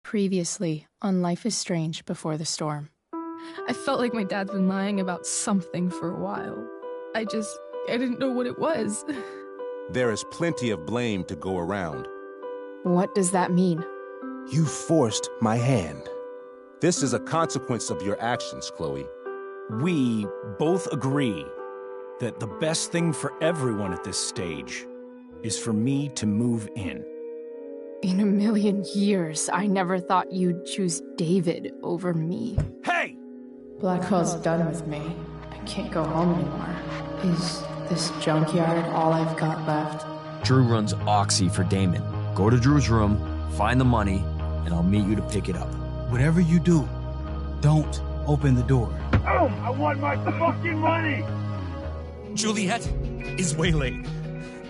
Previously on Life is Strange Before the Storm. I felt like my dad's been lying about something for a while. I didn't know what it was. There is plenty of blame to go around. What does that mean? You forced my hand. This is a consequence of your actions, Chloe. We both agree that the best thing for everyone at this stage is for me to move in. In a million years, I never thought you'd choose David over me. Hey! Blackwell's done with me. I can't go home anymore. Is this junkyard all I've got left? Drew runs Oxy for Damon. Go to Drew's room, find the money, and I'll meet you to pick it up. Whatever you do, don't open the door. Oh, I want my fucking money! Juliet is waylaid.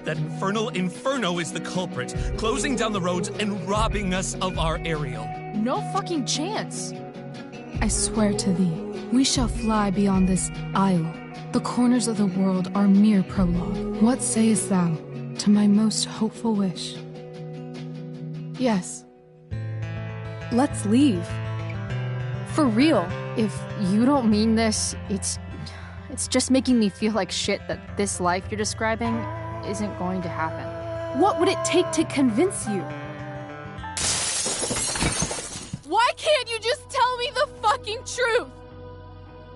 That infernal Inferno is the culprit, closing down the roads and robbing us of our aerial. No fucking chance. I swear to thee, we shall fly beyond this isle. The corners of the world are mere prologue. What sayest thou to my most hopeful wish? Yes. Let's leave. For real. If you don't mean this, it's just making me feel like shit that this life you're describing isn't going to happen. What would it take to convince you? Why can't you just tell me the fucking truth?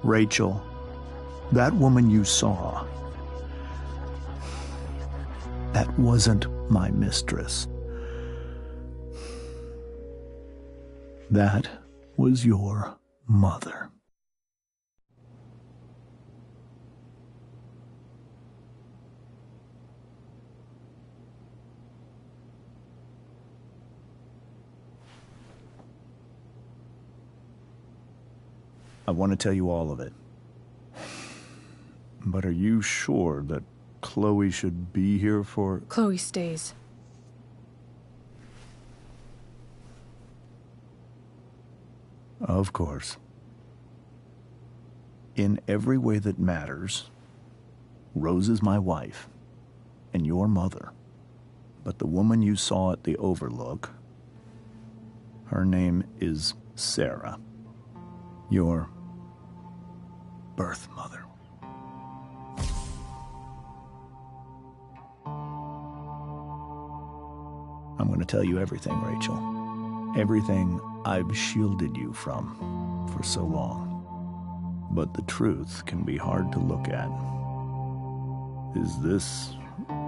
Rachel, that woman you saw, that wasn't my mistress. That was your mother. I want to tell you all of it. But are you sure that Chloe should be here for... Chloe stays. Of course. In every way that matters, Rose is my wife and your mother. But the woman you saw at the Overlook, her name is Sarah. Your birth mother. I'm going to tell you everything, Rachel. Everything I've shielded you from for so long. But the truth can be hard to look at. Is this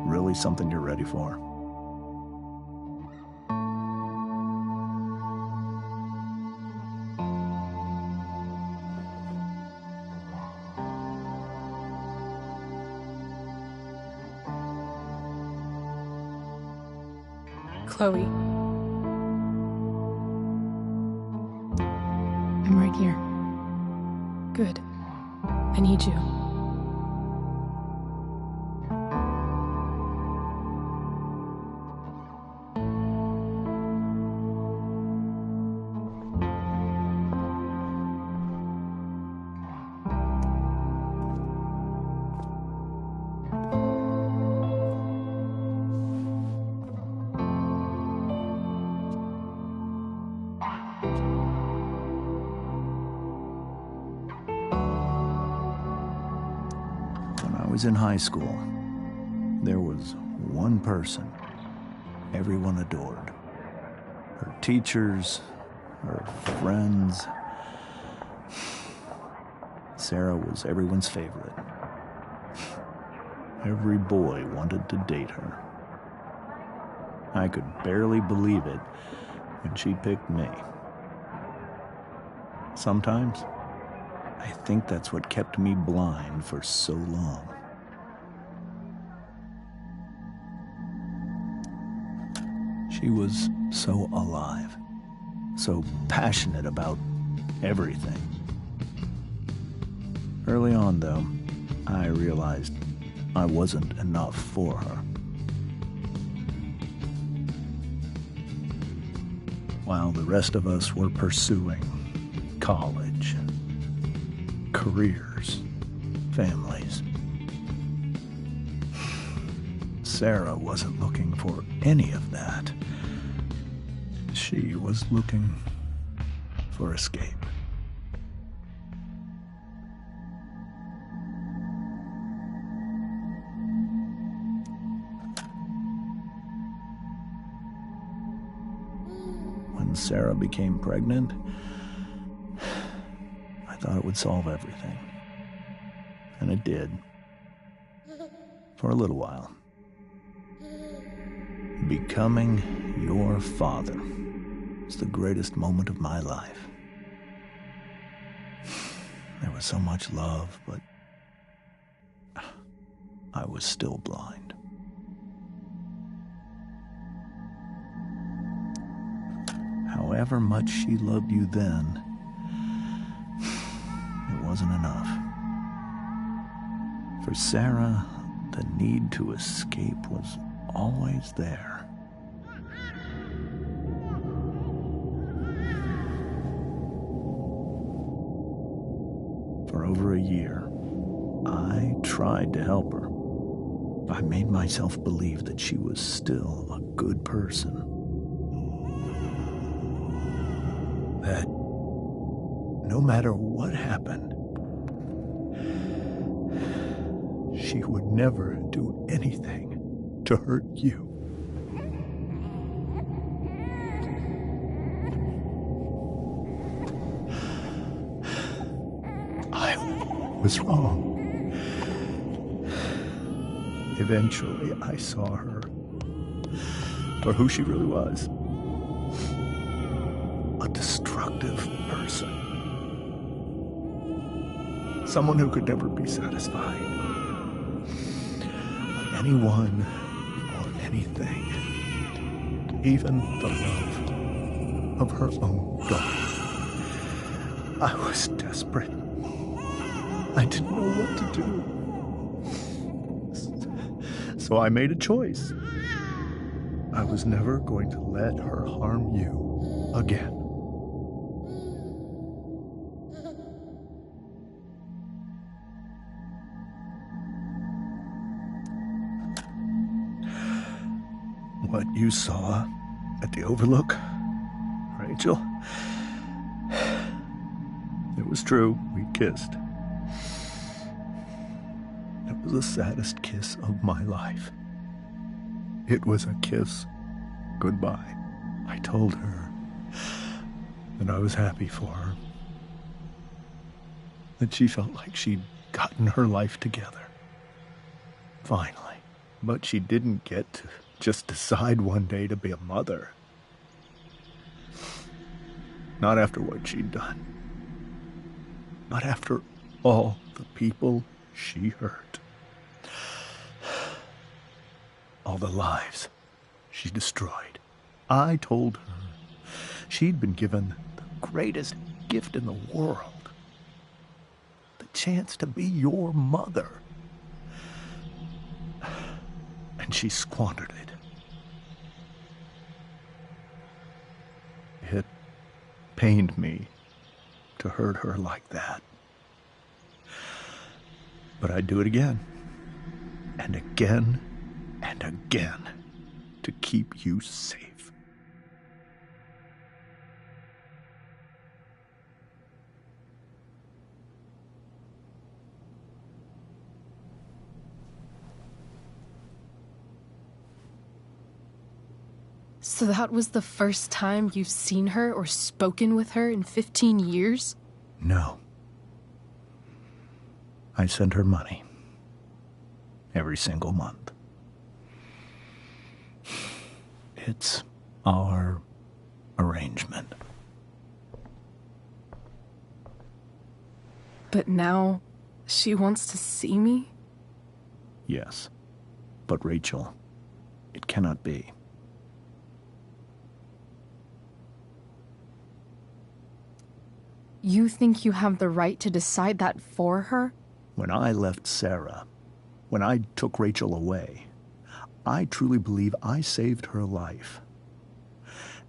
really something you're ready for? Chloe. I'm right here. Good. I need you. In high school, there was one person everyone adored. Her teachers, her friends. Sarah was everyone's favorite. Every boy wanted to date her. I could barely believe it when she picked me. Sometimes, I think that's what kept me blind for so long. She was so alive, so passionate about everything. Early on, though, I realized I wasn't enough for her. While the rest of us were pursuing college, careers, families, Sarah wasn't looking for any of that. She was looking for escape. When Sarah became pregnant, I thought it would solve everything. And it did. For a little while. Becoming your father was the greatest moment of my life. There was so much love, but I was still blind. However much she loved you then, it wasn't enough. For Sarah, the need to escape was always there. For over a year, I tried to help her. I made myself believe that she was still a good person. That no matter what happened, she would never do anything to hurt you. I was wrong. Eventually, I saw her for who she really was. A destructive person. Someone who could never be satisfied by anyone or anything. Even the love of her own daughter. I was desperate. I didn't know what to do. So I made a choice. I was never going to let her harm you again. What you saw at the Overlook, Rachel, it was true. We kissed. It was the saddest kiss of my life. It was a kiss goodbye. I told her that I was happy for her. That she felt like she'd gotten her life together. Finally. But she didn't get to just decide one day to be a mother. Not after what she'd done. Not after all the people she hurt. All the lives she destroyed. I told her she'd been given the greatest gift in the world. The chance to be your mother. And she squandered it. It pained me to hurt her like that. But I'd do it again. And again. And again. To keep you safe. So that was the first time you've seen her or spoken with her in 15 years? No. I sent her money. Every single month. It's our arrangement. But now, she wants to see me? Yes. But Rachel, it cannot be. You think you have the right to decide that for her? When I left Sarah, when I took Rachel away, I truly believe I saved her life.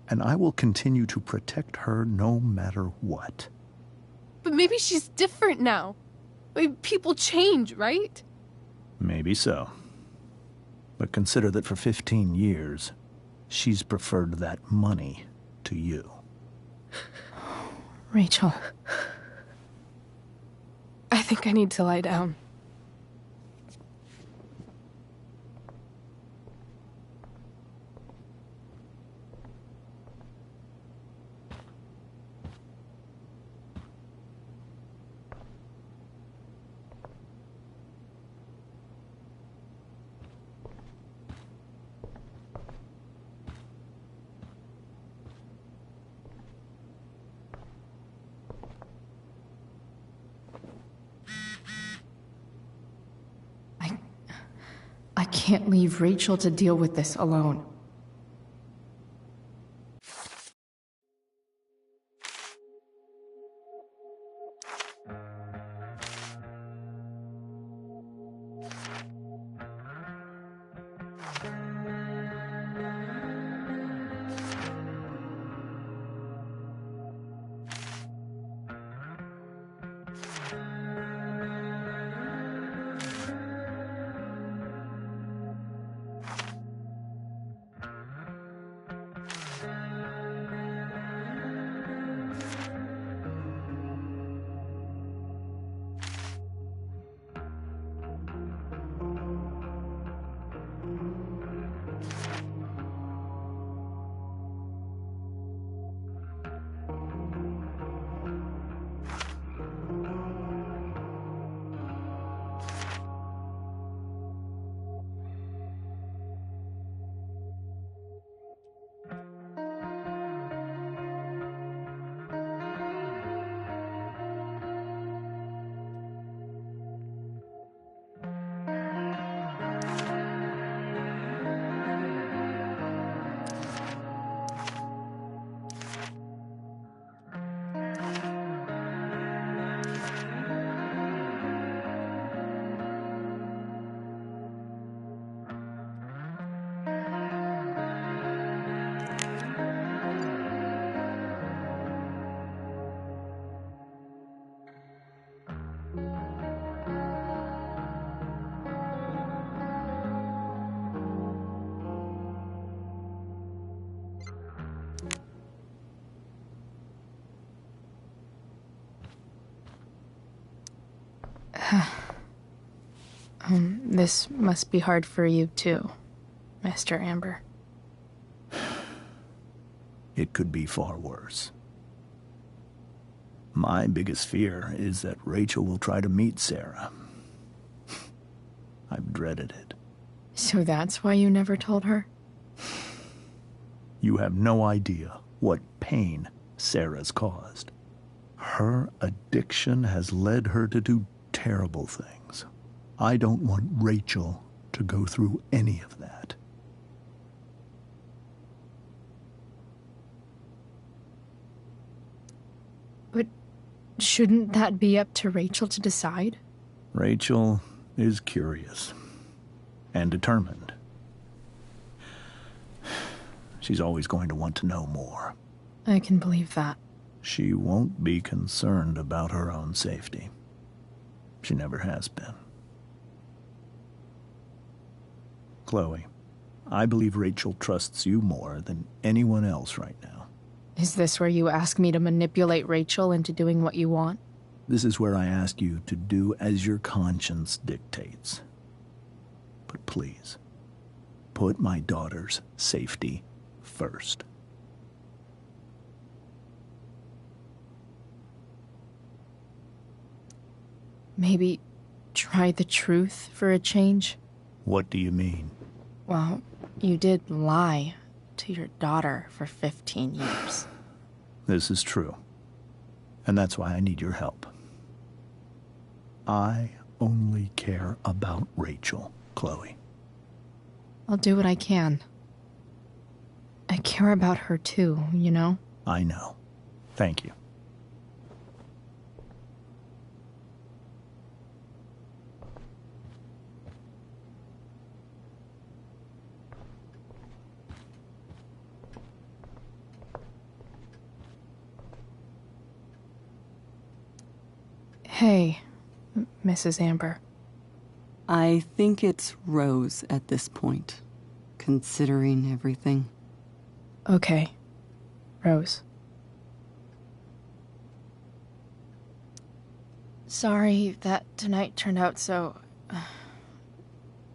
And I will continue to protect her no matter what. But maybe she's different now. I mean, people change, right? Maybe so. But consider that for 15 years, she's preferred that money to you. Rachel. I think I need to lie down. I can't leave Rachel to deal with this alone. This must be hard for you too, Mr. Amber. It could be far worse. My biggest fear is that Rachel will try to meet Sarah. I've dreaded it. So that's why you never told her? You have no idea what pain Sarah's caused. Her addiction has led her to do terrible things. I don't want Rachel to go through any of that. But shouldn't that be up to Rachel to decide? Rachel is curious and determined. She's always going to want to know more. I can believe that. She won't be concerned about her own safety. She never has been. Chloe, I believe Rachel trusts you more than anyone else right now. Is this where you ask me to manipulate Rachel into doing what you want? This is where I ask you to do as your conscience dictates. But please, put my daughter's safety first. Maybe try the truth for a change? What do you mean? Well, you did lie to your daughter for 15 years. This is true. And that's why I need your help. I only care about Rachel, Chloe. I'll do what I can. I care about her too, you know? I know. Thank you. Hey, Mrs. Amber. I think it's Rose at this point, considering everything. Okay. Rose. Sorry that tonight turned out so...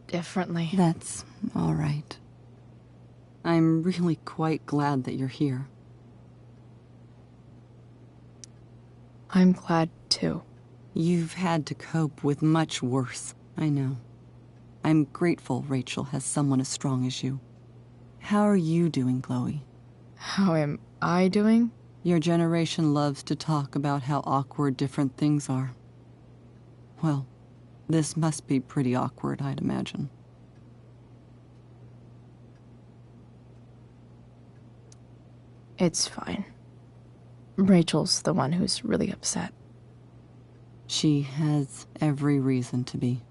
differently. That's all right. I'm really quite glad that you're here. I'm glad, too. You've had to cope with much worse, I know. I'm grateful Rachel has someone as strong as you. How are you doing, Chloe? How am I doing? Your generation loves to talk about how awkward different things are. Well, this must be pretty awkward, I'd imagine. It's fine. Rachel's the one who's really upset. She has every reason to be.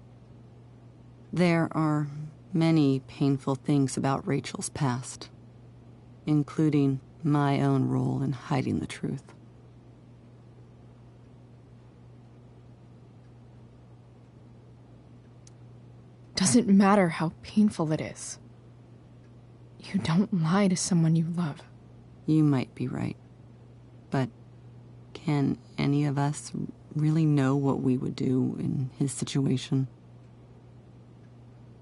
There are many painful things about Rachel's past, including my own role in hiding the truth. Doesn't matter how painful it is. You don't lie to someone you love. You might be right. But can any of us really know what we would do in his situation?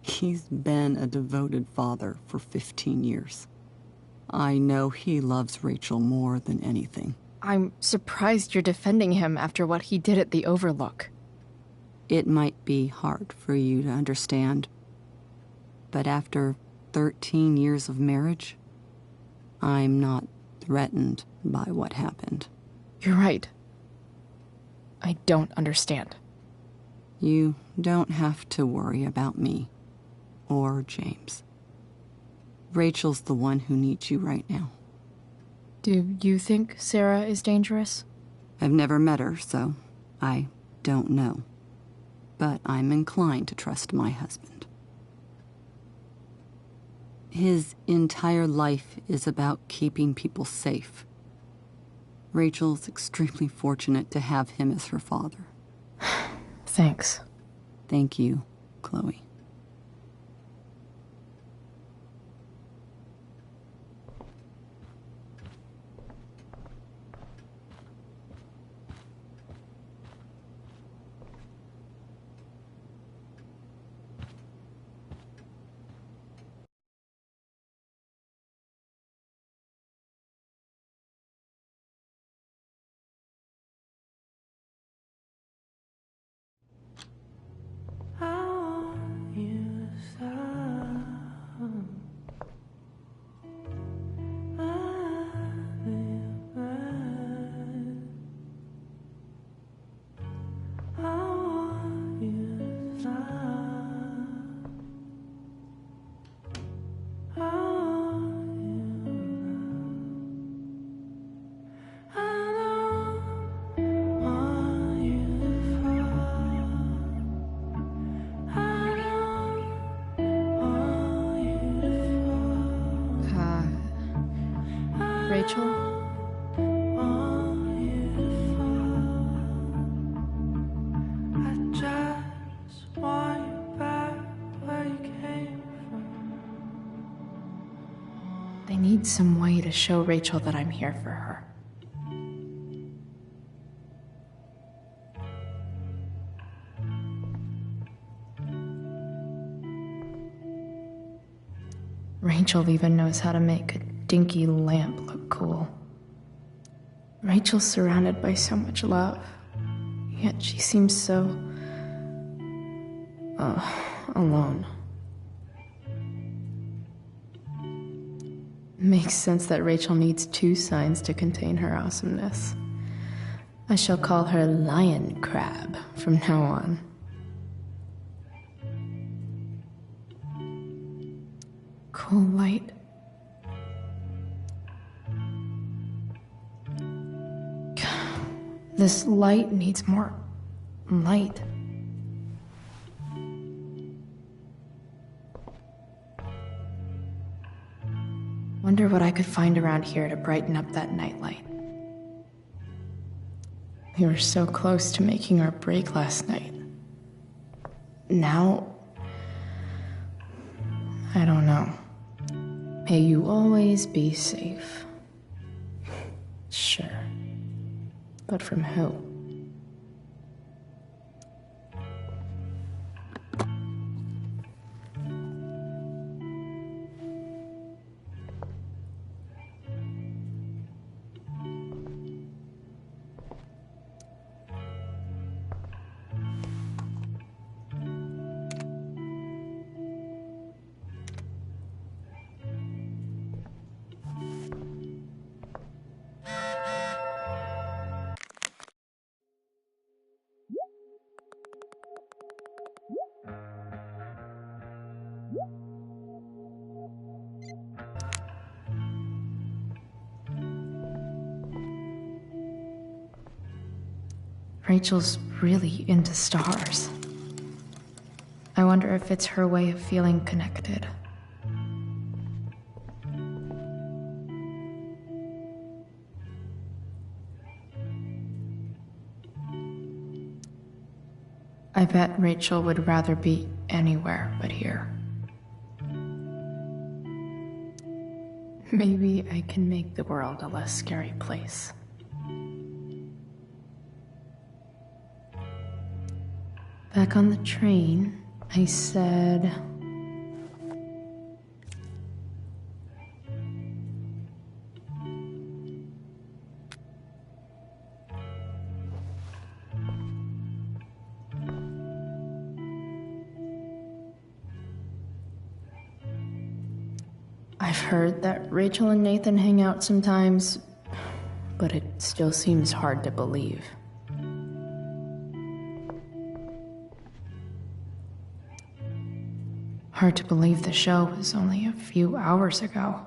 He's been a devoted father for 15 years. I know he loves Rachel more than anything. I'm surprised you're defending him after what he did at the Overlook. It might be hard for you to understand, but after 13 years of marriage, I'm not threatened by what happened. You're right. I don't understand. You don't have to worry about me or James. Rachel's the one who needs you right now. Do you think Sarah is dangerous? I've never met her, so I don't know. But I'm inclined to trust my husband. His entire life is about keeping people safe. Rachel's extremely fortunate to have him as her father. Thanks. Thank you, Chloe. Rachel? I need some way to show Rachel that I'm here for her. Rachel even knows how to make a dinky lamp look cool. Rachel's surrounded by so much love, yet she seems so... alone. Makes sense that Rachel needs 2 signs to contain her awesomeness. I shall call her Lion Crab from now on. Cool light. This light needs more light. Wonder what I could find around here to brighten up that nightlight. We were so close to making our break last night. Now, I don't know. May you always be safe. Sure. But from who? Rachel's really into stars. I wonder if it's her way of feeling connected. I bet Rachel would rather be anywhere but here. Maybe I can make the world a less scary place. Back on the train, I said... I've heard that Rachel and Nathan hang out sometimes, but it still seems hard to believe. Hard to believe the show was only a few hours ago.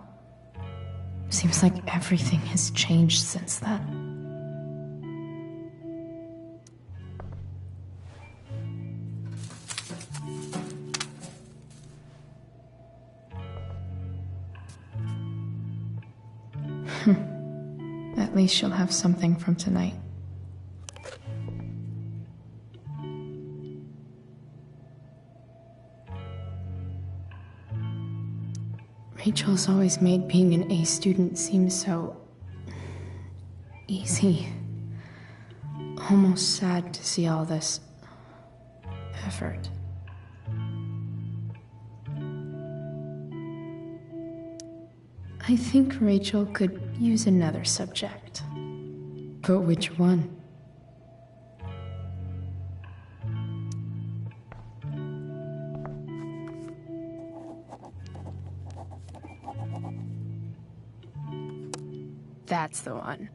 Seems like everything has changed since then. At least she'll have something from tonight. Rachel's always made being an A student seem so... easy. Almost sad to see all this... effort. I think Rachel could use another subject. But which one? That's the one.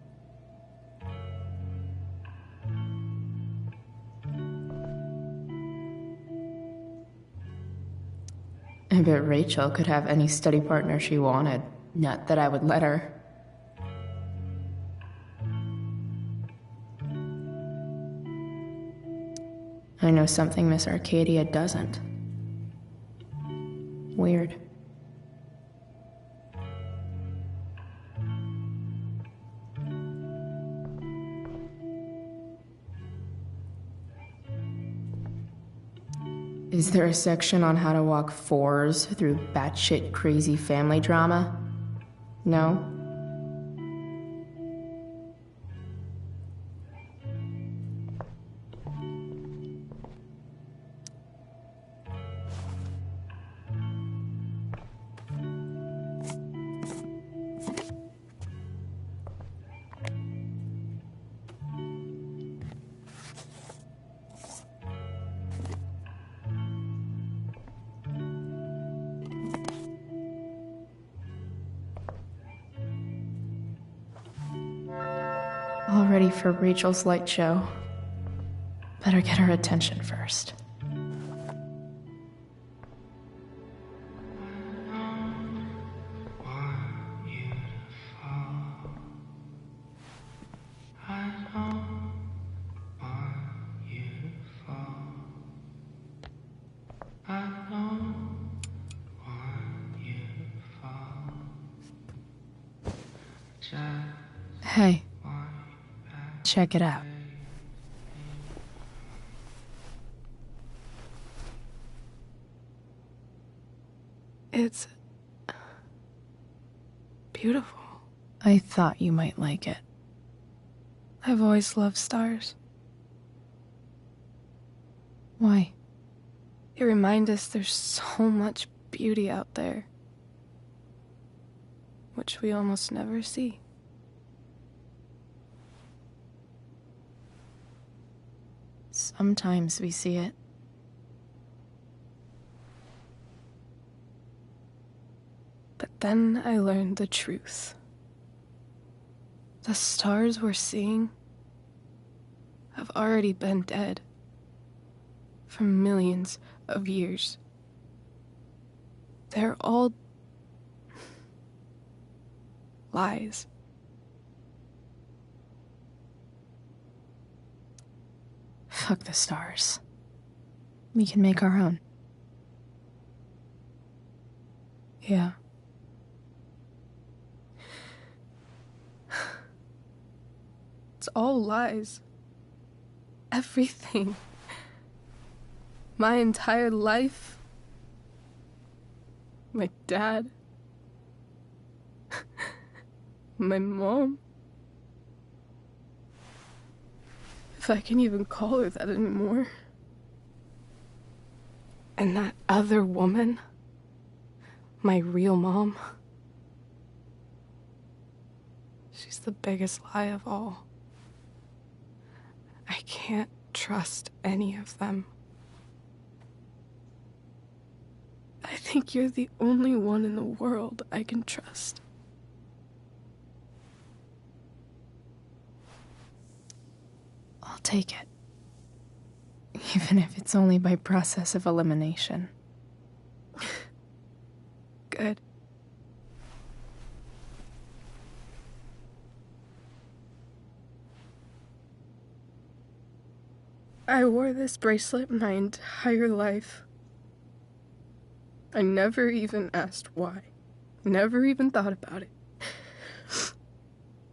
I bet Rachel could have any study partner she wanted. Not that I would let her. I know something Miss Arcadia doesn't. Weird. Is there a section on how to walk fours through batshit crazy family drama? No? All ready for Rachel's light show. Better get her attention first. Hey. Check it out. It's... beautiful. I thought you might like it. I've always loved stars. Why? They remind us there's so much beauty out there, which we almost never see. Sometimes we see it. But then I learned the truth. The stars we're seeing have already been dead for millions of years. They're all lies. Fuck the stars. We can make our own. Yeah. It's all lies. Everything. My entire life. My dad. My mom. If I can even call her that anymore. And that other woman. My real mom. She's the biggest lie of all. I can't trust any of them. I think you're the only one in the world I can trust. I'll take it. Even if it's only by process of elimination. Good. I wore this bracelet my entire life. I never even asked why. Never even thought about it.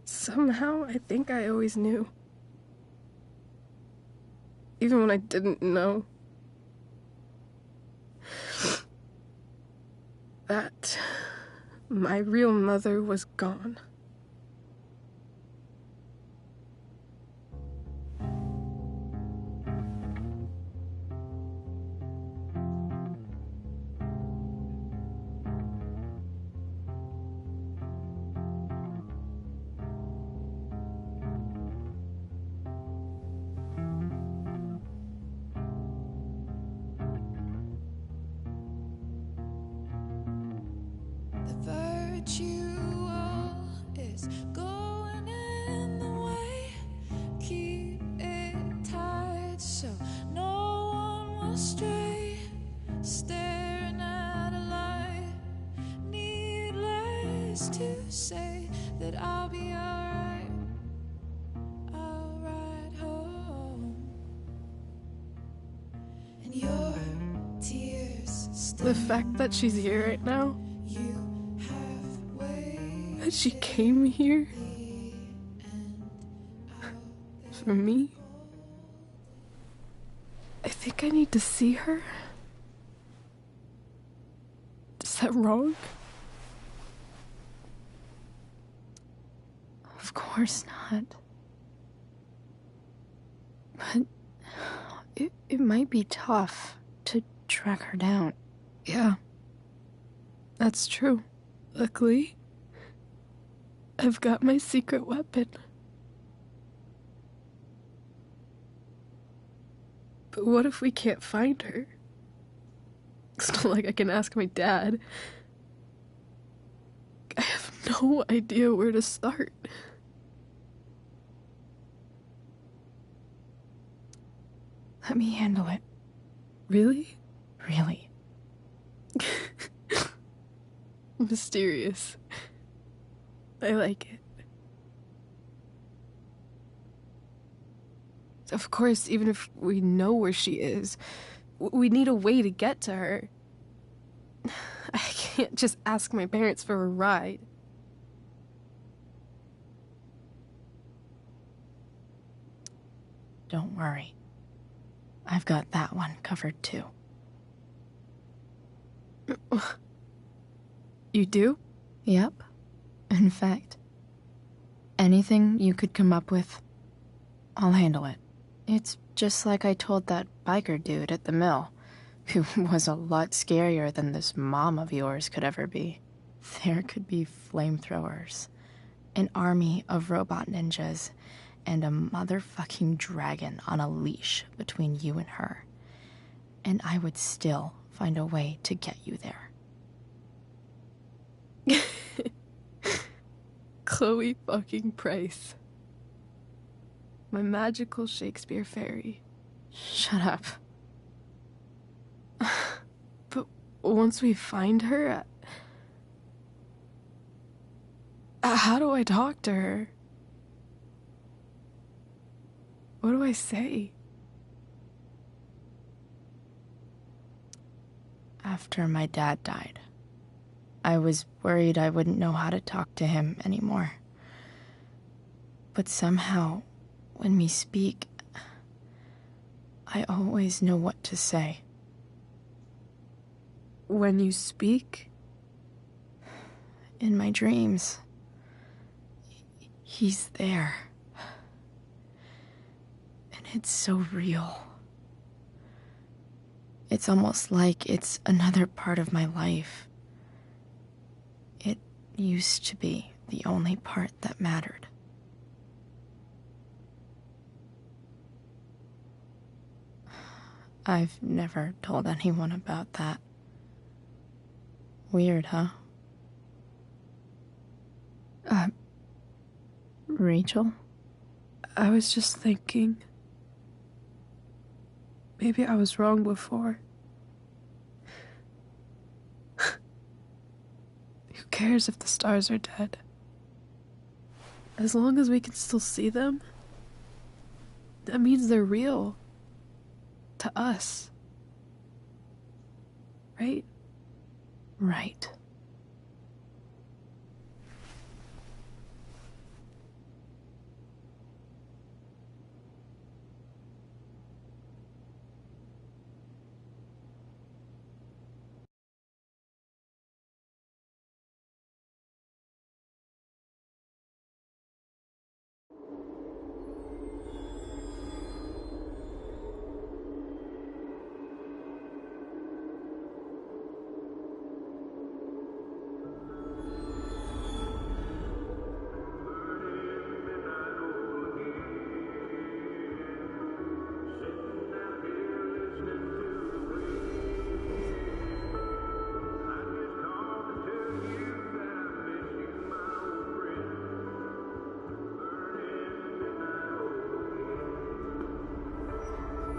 Somehow, I think I always knew. Even when I didn't know. That my real mother was gone. To say that I'll be alright, I'll ride home, and your tears still. The fact that she's here right now, that she came here for me, I think I need to see her. Is that wrong? Of course not. But it might be tough to track her down. Yeah, that's true. Luckily, I've got my secret weapon. But what if we can't find her? It's not like I can ask my dad. I have no idea where to start. Let me handle it. Really? Really. Mysterious. I like it. Of course, even if we know where she is, we need a way to get to her. I can't just ask my parents for a ride. Don't worry. I've got that one covered too. You do? Yep. In fact, anything you could come up with, I'll handle it. It's just like I told that biker dude at the mill, who was a lot scarier than this mom of yours could ever be. There could be flamethrowers, an army of robot ninjas, and a motherfucking dragon on a leash between you and her. And I would still find a way to get you there. Chloe fucking Price. My magical Shakespeare fairy. Shut up. But once we find her, how do I talk to her? What do I say? After my dad died, I was worried I wouldn't know how to talk to him anymore. But somehow, when we speak, I always know what to say. When you speak? In my dreams. He's there. And it's so real. It's almost like it's another part of my life. It used to be the only part that mattered. I've never told anyone about that. Weird, huh? Rachel? I was just thinking. Maybe I was wrong before. Who cares if the stars are dead? As long as we can still see them, that means they're real. To us. Right? Right.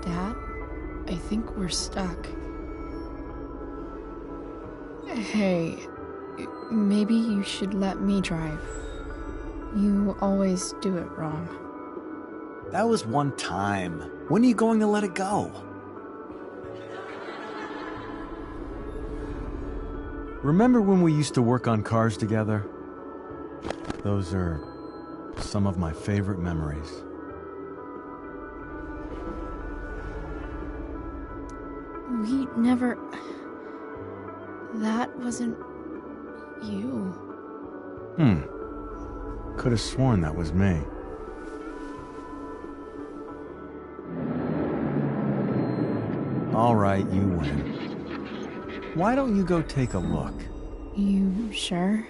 Dad, I think we're stuck. Hey, maybe you should let me drive. You always do it wrong. That was one time. When are you going to let it go? Remember when we used to work on cars together? Those are some of my favorite memories. We never... That wasn't... you. Could have sworn that was me. All right, you win. Why don't you go take a look? You sure?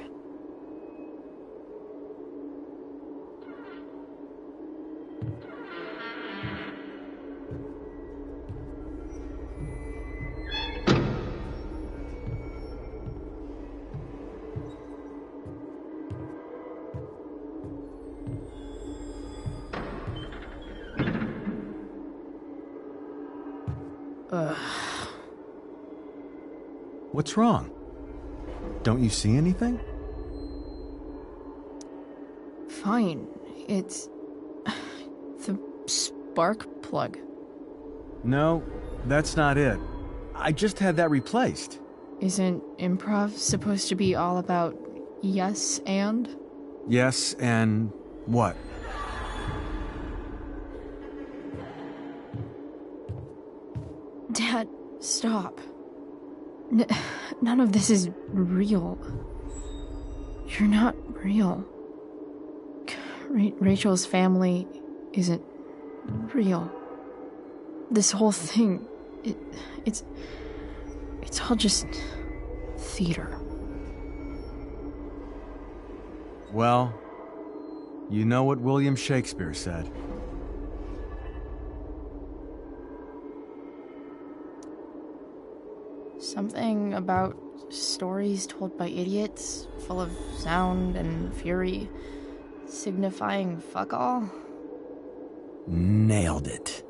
What's wrong? Don't you see anything? Fine. It's... the spark plug. No, that's not it. I just had that replaced. Isn't improv supposed to be all about yes and? Yes, and what? Dad, stop. None of this is real. You're not real. Rachel's family isn't real. This whole thing, it's all just theater. Well, you know what William Shakespeare said. Something about stories told by idiots, full of sound and fury, signifying fuck all. Nailed it.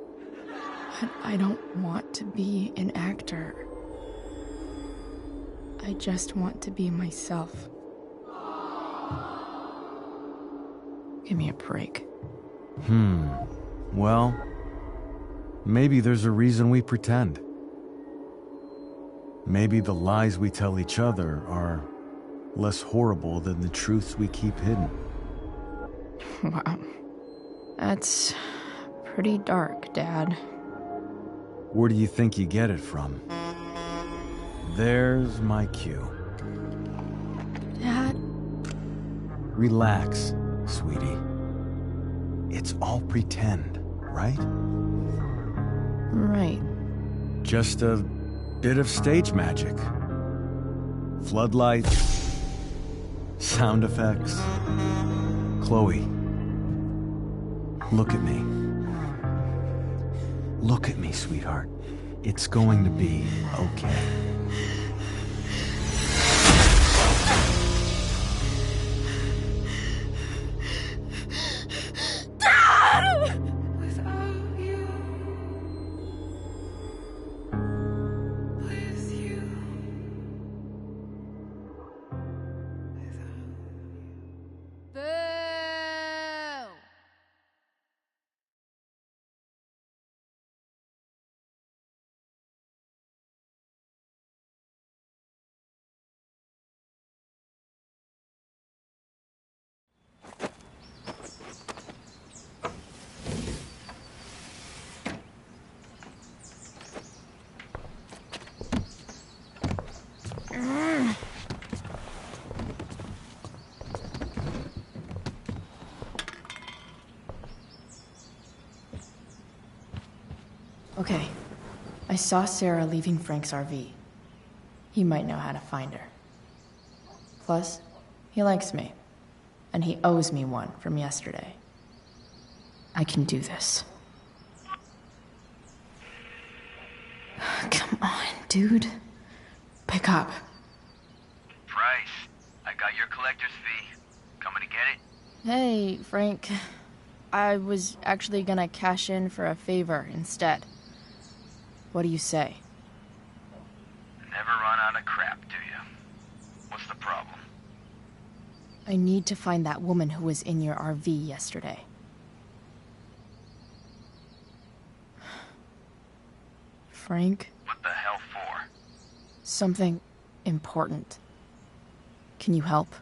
But I don't want to be an actor. I just want to be myself. Give me a break. Well, maybe there's a reason we pretend. Maybe the lies we tell each other are less horrible than the truths we keep hidden. Wow. That's pretty dark, Dad. Where do you think you get it from? There's my cue. Dad? Relax, sweetie. It's all pretend, right? Right. Just a bit of stage magic. Floodlights, sound effects. Chloe, look at me. Look at me, sweetheart. It's going to be okay. Okay. I saw Sarah leaving Frank's RV. He might know how to find her. Plus, he likes me. And he owes me one from yesterday. I can do this. Come on, dude. Pick up. Price, I got your collector's fee. Coming to get it? Hey, Frank. I was actually gonna cash in for a favor instead. What do you say? Never run out of crap, do you? What's the problem? I need to find that woman who was in your RV yesterday. Frank? What the hell for? Something important. Can you help?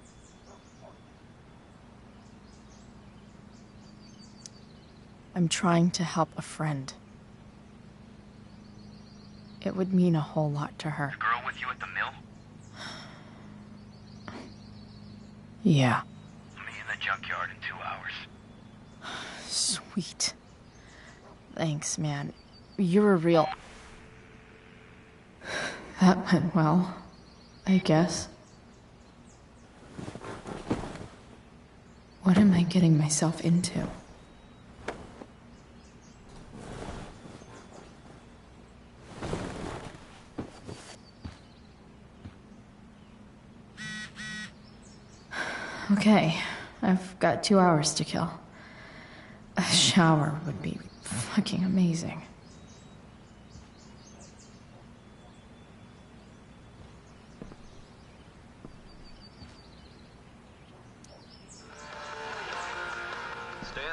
I'm trying to help a friend. It would mean a whole lot to her. The girl with you at the mill? Yeah. Meet in the junkyard in 2 hours. Sweet. Thanks, man. You're a real... That went well, I guess. What am I getting myself into? Okay, I've got 2 hours to kill. A shower would be fucking amazing.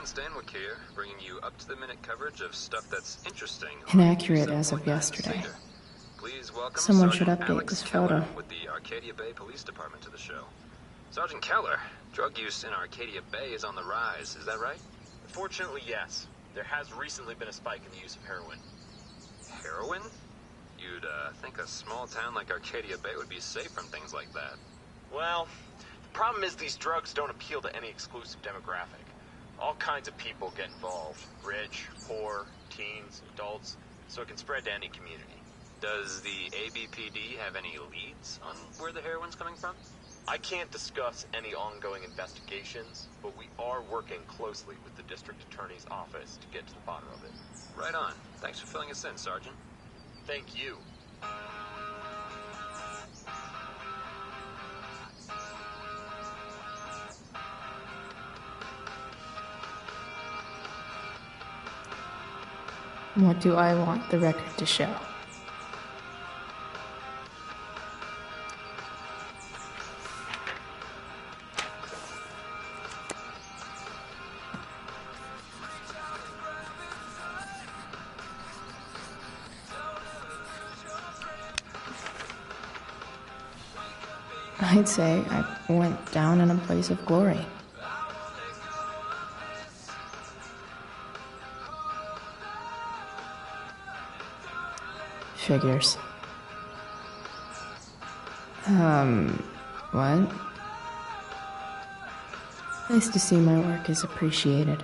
Stanwyck here, bringing you up-to-the-minute coverage of stuff that's interesting. Inaccurate as of yesterday. Please welcome Someone should Sergeant update Alex this Keller photo. with the Arcadia Bay Police Department to the show. Sergeant Keller, drug use in Arcadia Bay is on the rise, is that right? Fortunately, yes. There has recently been a spike in the use of heroin. Heroin? You'd think a small town like Arcadia Bay would be safe from things like that. Well, the problem is these drugs don't appeal to any exclusive demographic. All kinds of people get involved. Rich, poor, teens, adults, so it can spread to any community. Does the ABPD have any leads on where the heroin's coming from? I can't discuss any ongoing investigations, but we are working closely with the district attorney's office to get to the bottom of it. Right on. Thanks for filling us in, Sergeant. Thank you. What do I want the record to show? I'd say I went down in a blaze of glory. Figures. What? Nice to see my work is appreciated.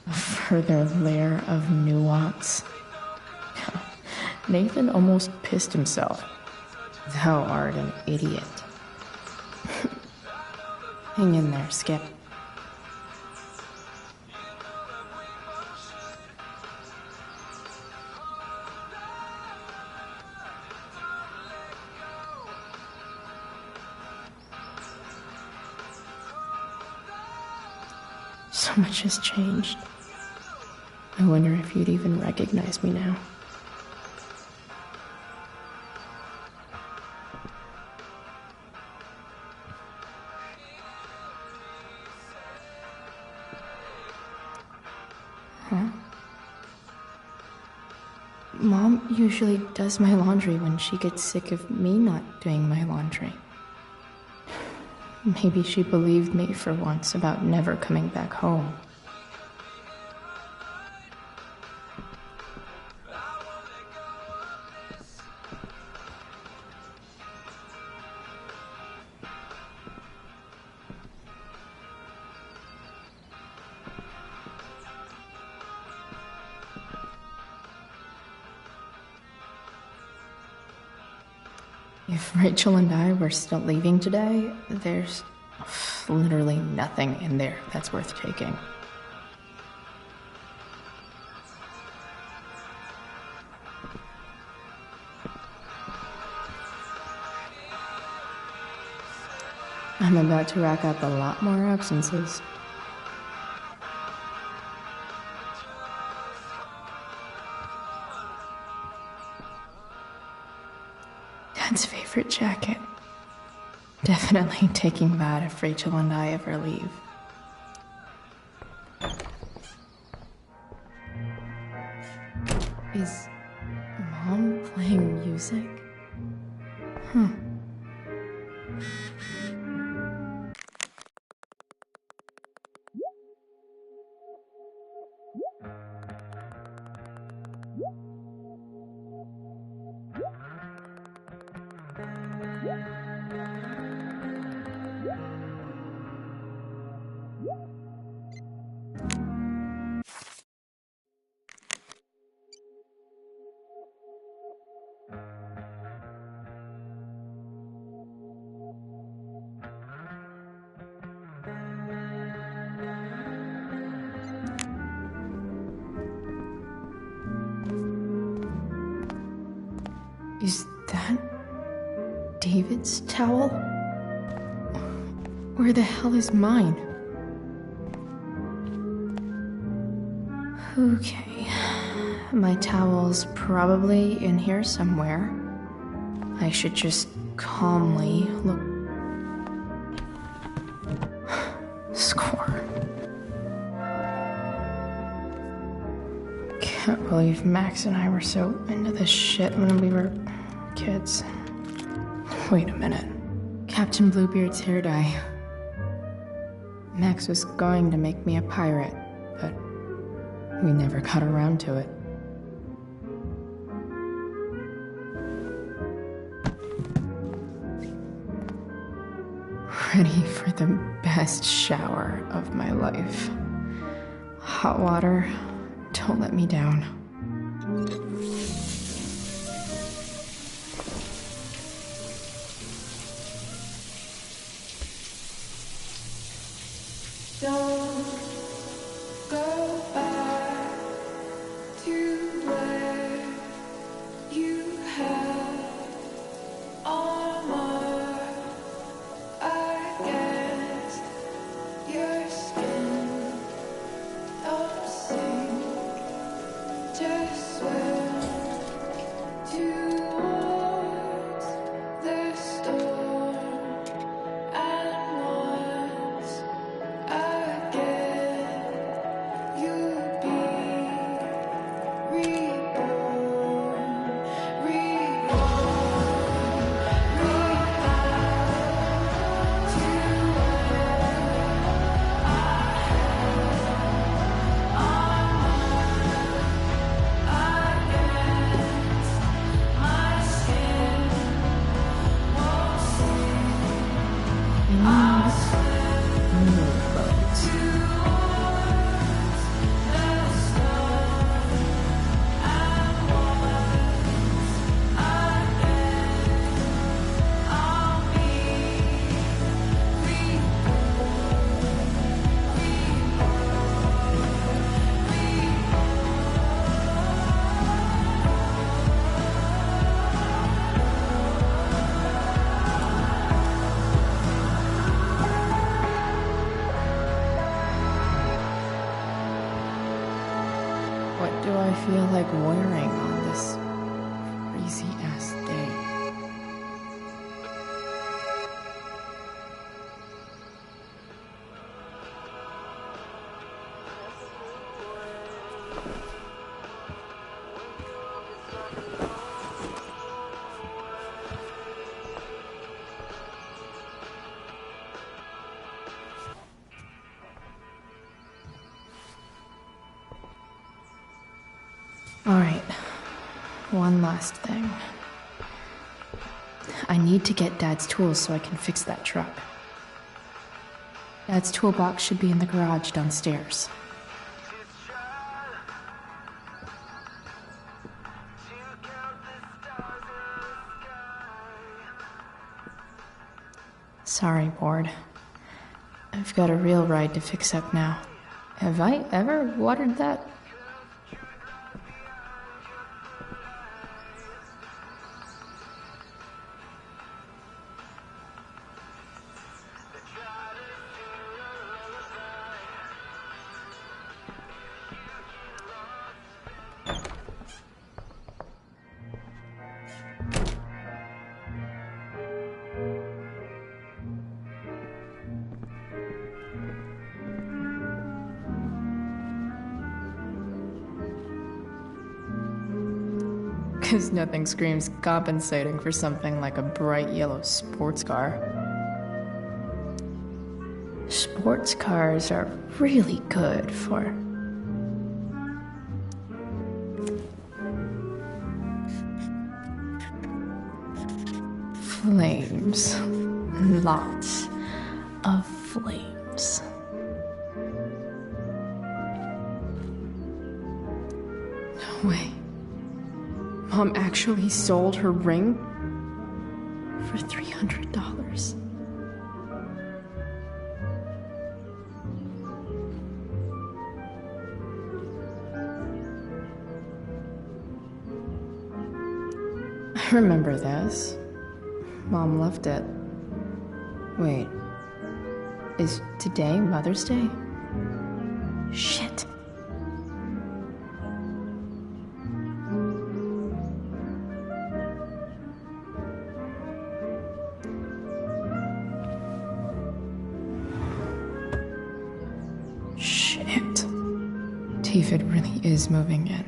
A further layer of nuance. Nathan almost pissed himself. Thou art an idiot. Hang in there, Skip. So much has changed. I wonder if you'd even recognize me now. Huh? Mom usually does my laundry when she gets sick of me not doing my laundry. Maybe she believed me for once about never coming back home. If Rachel and I were still leaving today, there's literally nothing in there that's worth taking. I'm about to rack up a lot more absences. Dad's favorite jacket. Definitely taking that if Rachel and I ever leave. Is Mom playing music? Huh. Is that David's towel? Where the hell is mine? Okay, my towel's probably in here somewhere. I should just calmly look. Score. Can't believe Max and I were so into this shit when we were kids. Wait a minute. Captain Bluebeard's hair dye. Max was going to make me a pirate, but we never got around to it. Ready for the best shower of my life. Hot water. Don't let me down. Don't go back to where you had armor against your skin. Don't sink, just swim towards the storm. And once again, you'll be reborn, What do I feel like wearing on this crazy ass day? Alright, one last thing. I need to get Dad's tools so I can fix that truck. Dad's toolbox should be in the garage downstairs. Sorry, Board. I've got a real ride to fix up now. Have I ever watered that? Because nothing screams compensating for something like a bright yellow sports car. Sports cars are really good for flames. Lots of flames. No way. Mom actually sold her ring for $300. I remember this. Mom left it. Wait. Is today Mother's Day? Shit. Shit. David really is moving in.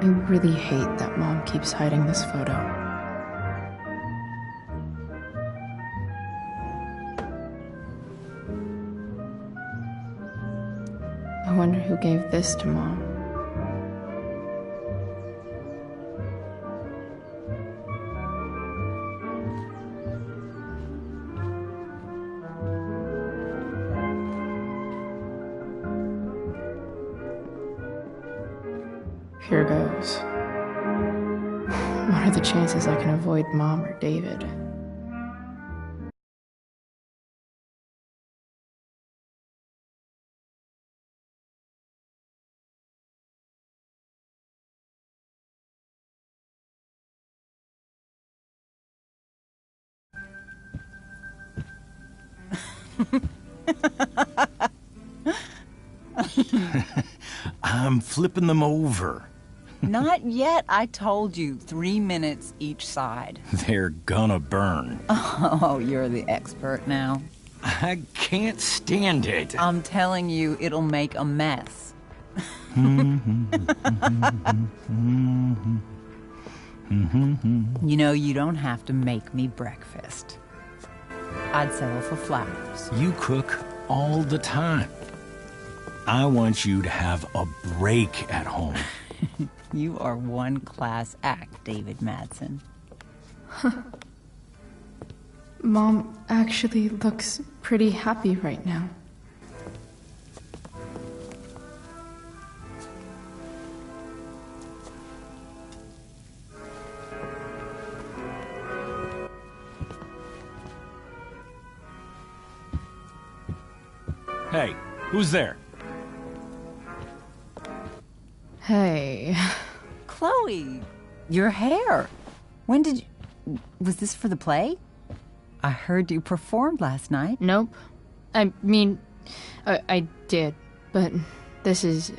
I really hate that Mom keeps hiding this photo. I wonder who gave this to Mom. Here goes. What are the chances I can avoid Mom or David? I'm flipping them over. Not yet. I told you, 3 minutes each side. They're gonna burn. Oh, you're the expert now. I can't stand it. I'm telling you, it'll make a mess. You know, you don't have to make me breakfast. I'd settle for flowers. You cook all the time. I want you to have a break at home. You are one class act, David Madsen. Mom actually looks pretty happy right now. Hey, who's there? Hey. Chloe, your hair. When did you... Was this for the play? I heard you performed last night. Nope. I mean, I did, but this is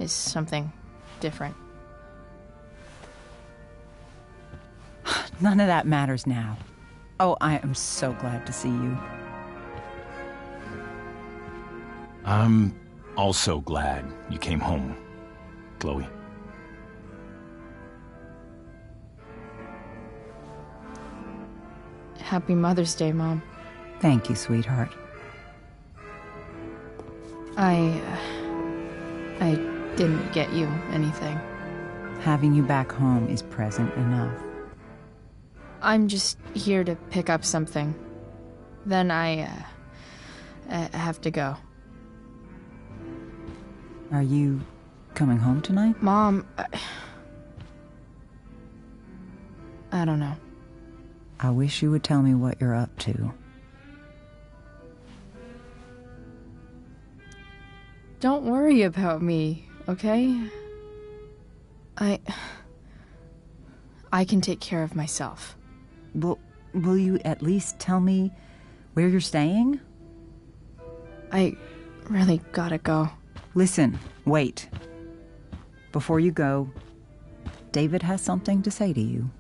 something different. None of that matters now. Oh, I am so glad to see you. I'm also glad you came home, Chloe. Happy Mother's Day, Mom. Thank you, sweetheart. I didn't get you anything. Having you back home is present enough. I'm just here to pick up something. Then I have to go. Are you coming home tonight? Mom, I don't know. I wish you would tell me what you're up to. Don't worry about me, okay? I can take care of myself. Will you at least tell me where you're staying? I really gotta go. Listen, wait. Before you go, David has something to say to you.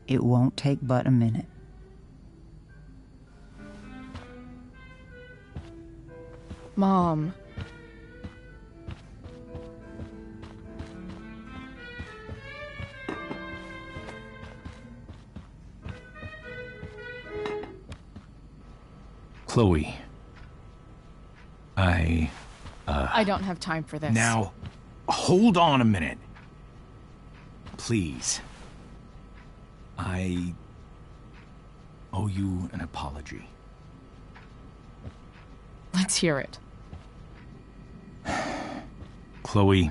It won't take but a minute. Mom. Chloe. I don't have time for this. Now, hold on a minute. Please. I owe you an apology. Let's hear it. Chloe,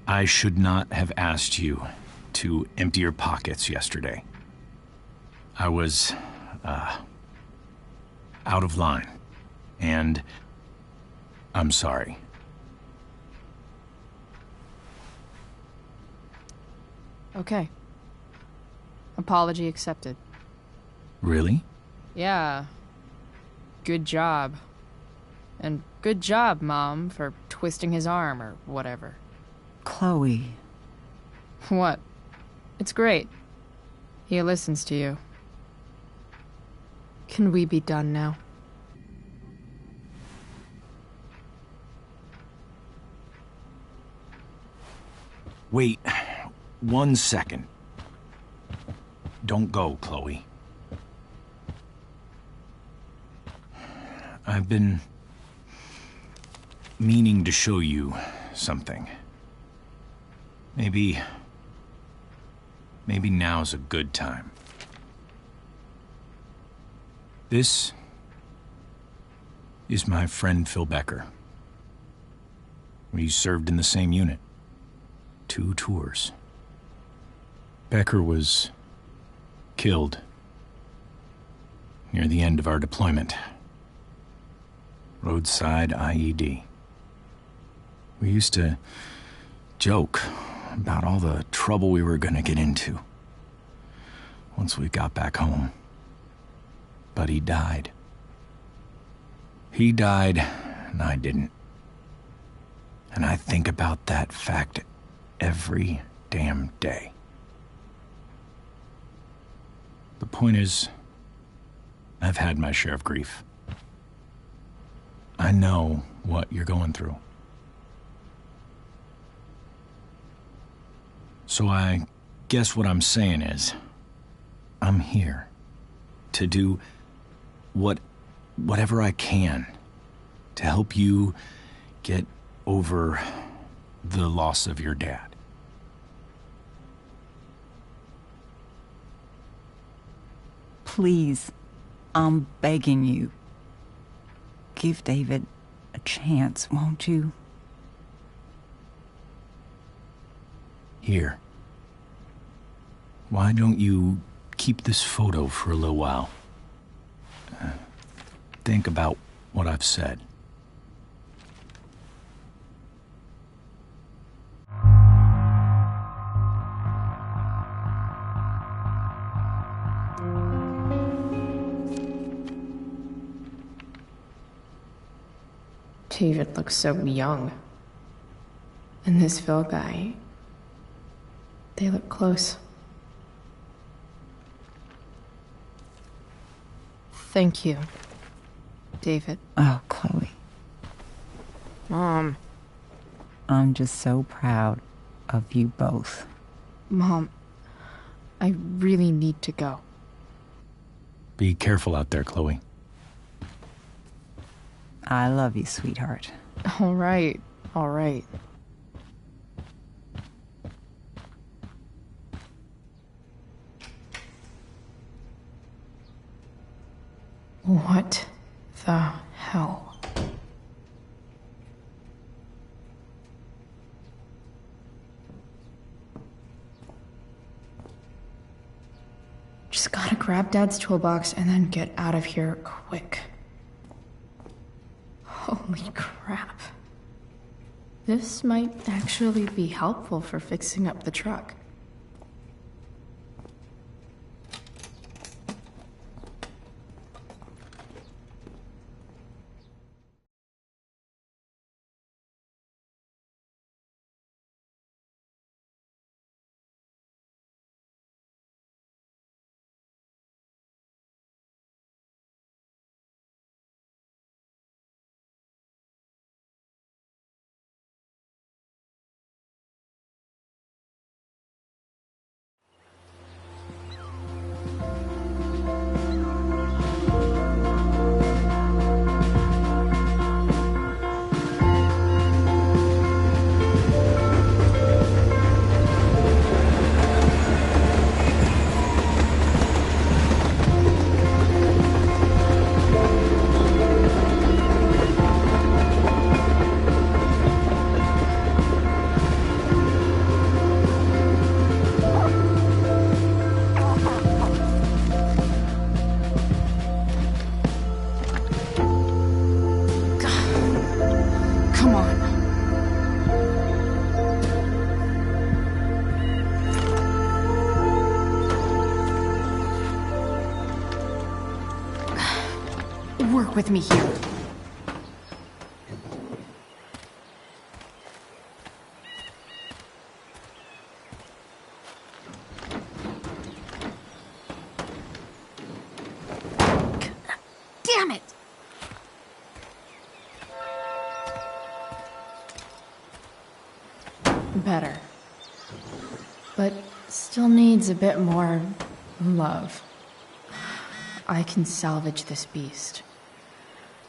I should not have asked you to empty your pockets yesterday. I was, out of line. And I'm sorry. Okay. Apology accepted. Really? Yeah. Good job. And good job, Mom, for twisting his arm or whatever. Chloe. What? It's great. He listens to you. Can we be done now? Wait 1 second. Don't go, Chloe. I've been meaning to show you something. Maybe now's a good time. This is my friend Phil Becker. We served in the same unit. 2 tours. Becker was killed near the end of our deployment. Roadside IED. We used to joke about all the trouble we were gonna get into once we got back home. But he died. He died, and I didn't. And I think about that fact every damn day. The point is, I've had my share of grief. I know what you're going through. So I guess what I'm saying is, I'm here to do whatever I can to help you get over the loss of your dad. Please, I'm begging you. Give David a chance, won't you? Here. Why don't you keep this photo for a little while? Think about what I've said. David looks so young. And this Phil guy, they look close. Thank you, David. Oh, Chloe. Mom. I'm just so proud of you both. Mom, I really need to go. Be careful out there, Chloe. I love you, sweetheart. All right, all right. What the hell? Just gotta grab Dad's toolbox and then get out of here quick. Holy crap. This might actually be helpful for fixing up the truck. Work with me here. Damn it! Better. but still needs a bit more love. I can salvage this beast.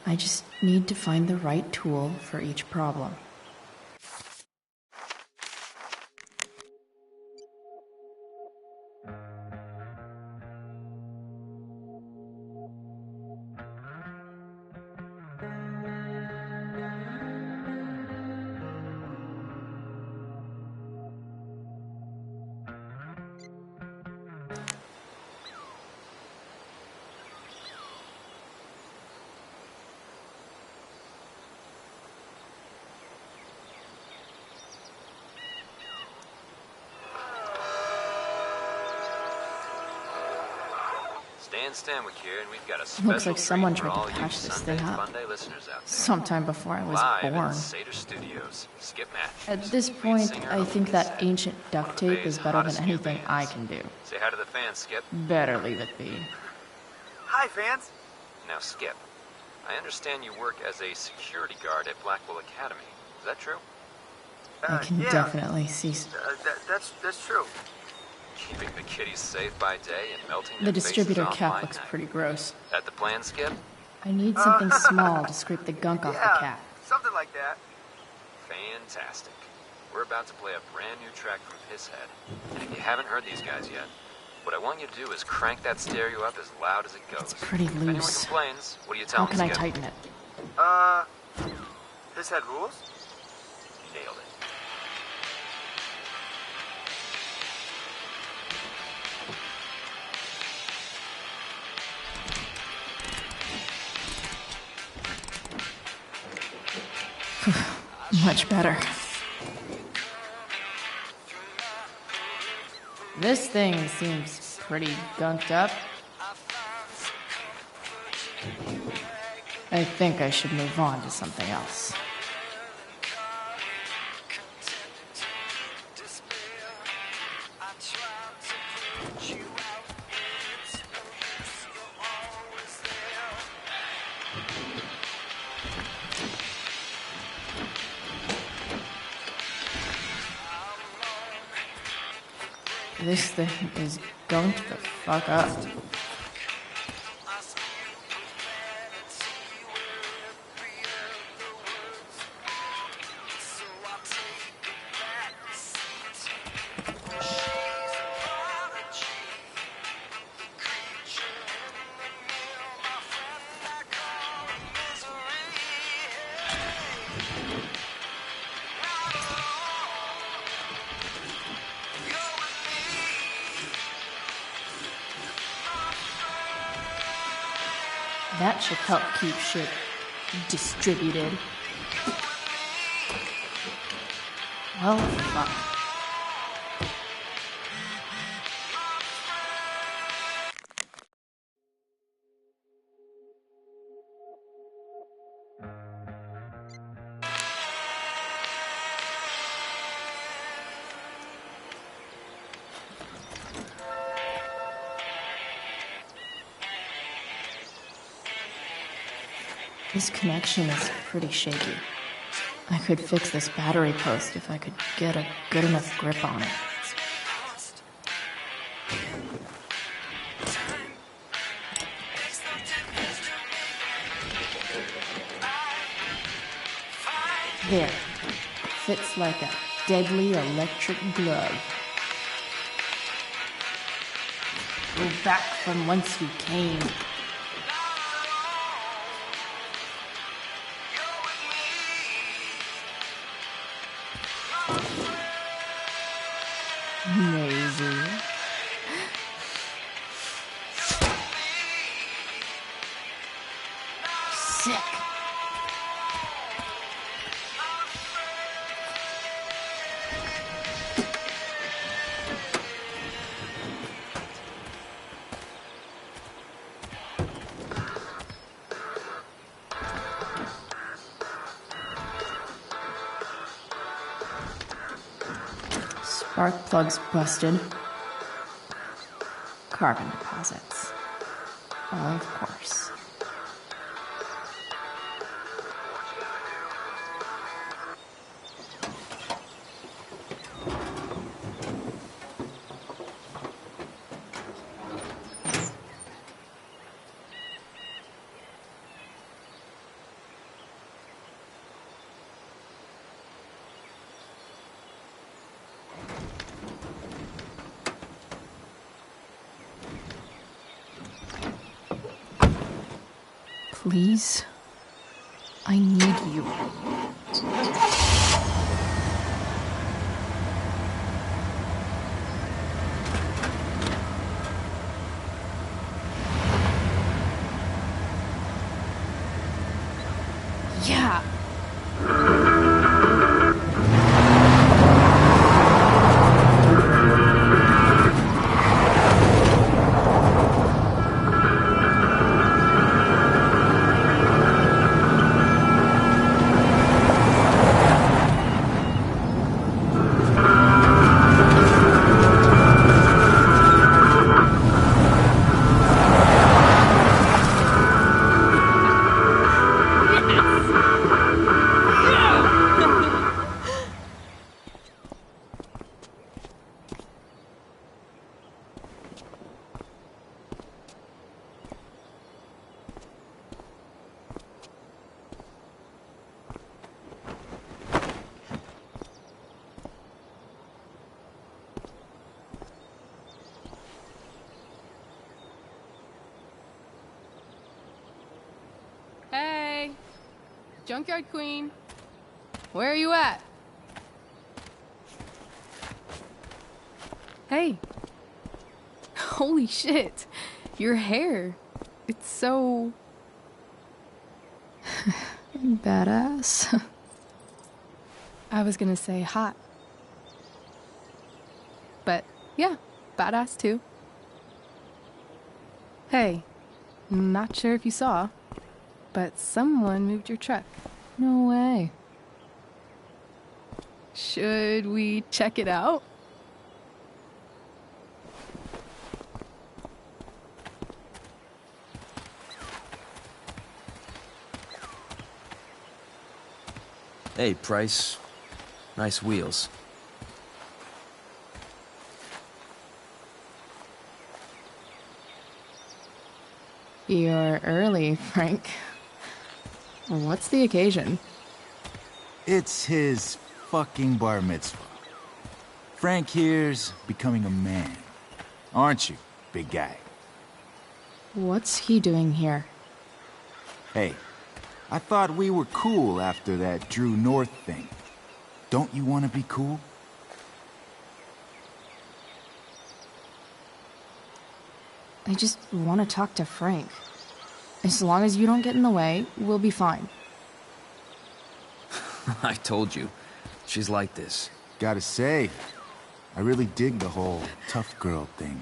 I just need to find the right tool for each problem. Dan Stanwyck here, and we've got a special Looks like someone treat for tried all to you patch this Sunday thing up. Funday listeners out there. Sometime before I was Live born. at Seder Studios, Skip Matthews. At this point, I think that ancient duct tape is better than hottest new anything I can do. Say hi to the fans, Skip. Better leave it be. Hi, fans. Now, Skip, I understand you work as a security guard at Blackwell Academy. Is that true? I can yeah. definitely see. That's true. Keeping the kiddies safe by day and melting The their distributor faces cap off by looks night. pretty gross. That the plan, Skip? I need something small to scrape the gunk off the cap. Something like that. Fantastic. We're about to play a brand new track from Pisshead. And if you haven't heard these guys yet, what I want you to do is crank that stereo up as loud as it goes. It's pretty If anyone loose. complains, what do you tell How them, can I Skip? tighten it? Pisshead rules? Nailed it. Much better. This thing seems pretty gunked up. I think I should move on to something else. This thing is gunked the fuck up. That should help keep shit distributed. Well, fuck. This connection is pretty shaky. I could fix this battery post if I could get a good enough grip on it. There. Fits like a deadly electric glove. Go back from whence you came. Amazing. Sick. Spark plugs busted. Carbon deposits. Of course. Please. I need you. Yeah. Hey, Junkyard Queen, where are you at? Hey, holy shit, your hair, it's so... Badass. I was gonna say hot. But yeah, badass too. Hey, not sure if you saw, but someone moved your truck. No way. Should we check it out? Hey, Price. Nice wheels. You're early, Frank. What's the occasion? It's his fucking bar mitzvah. Frank here's becoming a man. Aren't you, big guy? What's he doing here? Hey, I thought we were cool after that Drew North thing. Don't you want to be cool? I just want to talk to Frank. As long as you don't get in the way, we'll be fine. I told you. She's like this. Gotta say, I really dig the whole tough girl thing.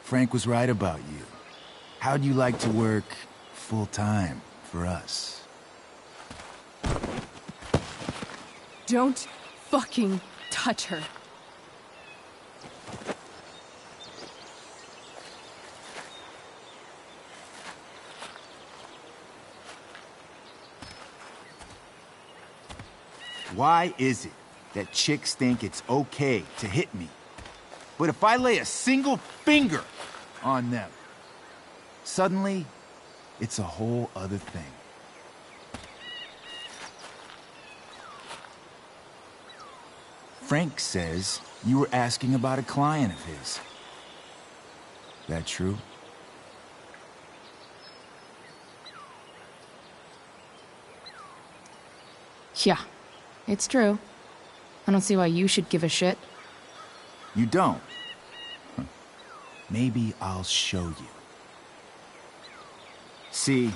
Frank was right about you. How'd you like to work full-time for us? Don't fucking touch her. Why is it that chicks think it's okay to hit me? But if I lay a single finger on them, suddenly, it's a whole other thing. Frank says you were asking about a client of his. That true? Yeah, it's true. I don't see why you should give a shit. You don't? Huh. Maybe I'll show you. See,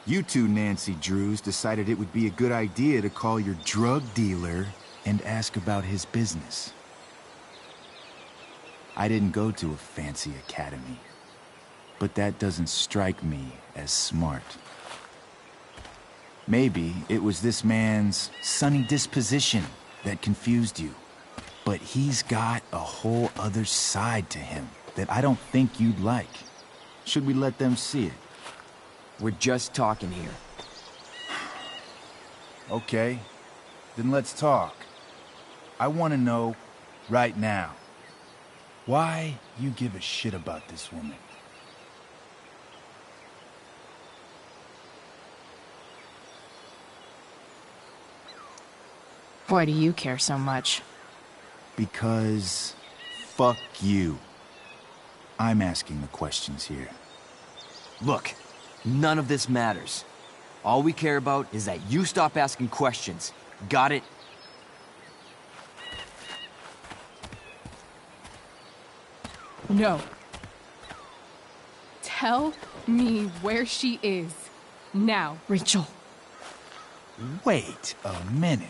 you two Nancy Drews decided it would be a good idea to call your drug dealer and ask about his business. I didn't go to a fancy academy, but that doesn't strike me as smart. Maybe it was this man's sunny disposition that confused you, but he's got a whole other side to him that I don't think you'd like. Should we let them see it? We're just talking here. Okay, then let's talk. I want to know, right now, why you give a shit about this woman. Why do you care so much? Because fuck you. I'm asking the questions here. Look, None of this matters. All we care about is that you stop asking questions. Got it? No. Tell me where she is. Now. Rachel. Wait a minute.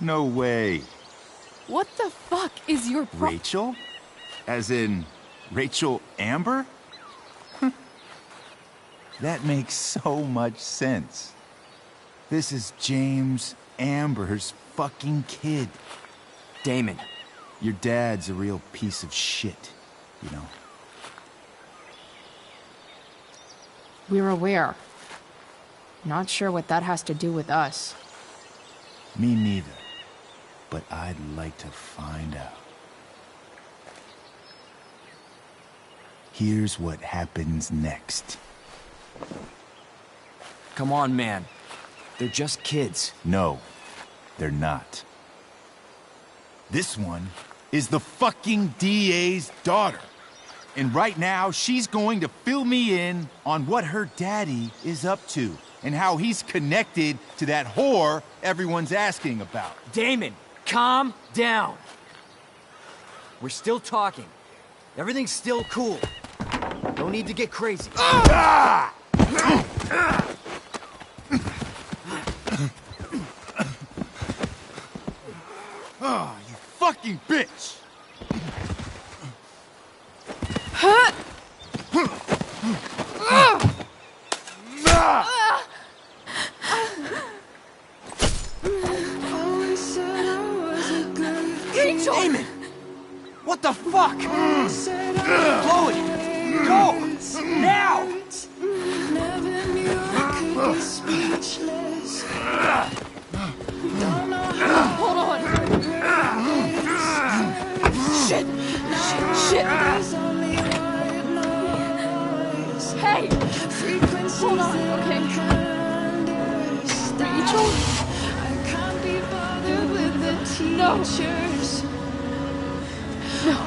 No way. What the fuck is your Rachel? As in, Rachel Amber? That makes so much sense. This is James Amber's fucking kid. Damon. Your dad's a real piece of shit, you know? We're aware. Not sure what that has to do with us. Me neither. But I'd like to find out. Here's what happens next. Come on, man. They're just kids. No, they're not. This one is the fucking DA's daughter. And right now, she's going to fill me in on what her daddy is up to and how he's connected to that whore everyone's asking about. Damon, calm down. We're still talking. Everything's still cool. No need to get crazy. Ah! Oh, you fucking bitch! Rachel! Damon! What the fuck? Chloe! Go! Now! Hold on! Shit! Shit! Hey! Hold on, okay? Rachel? No! No!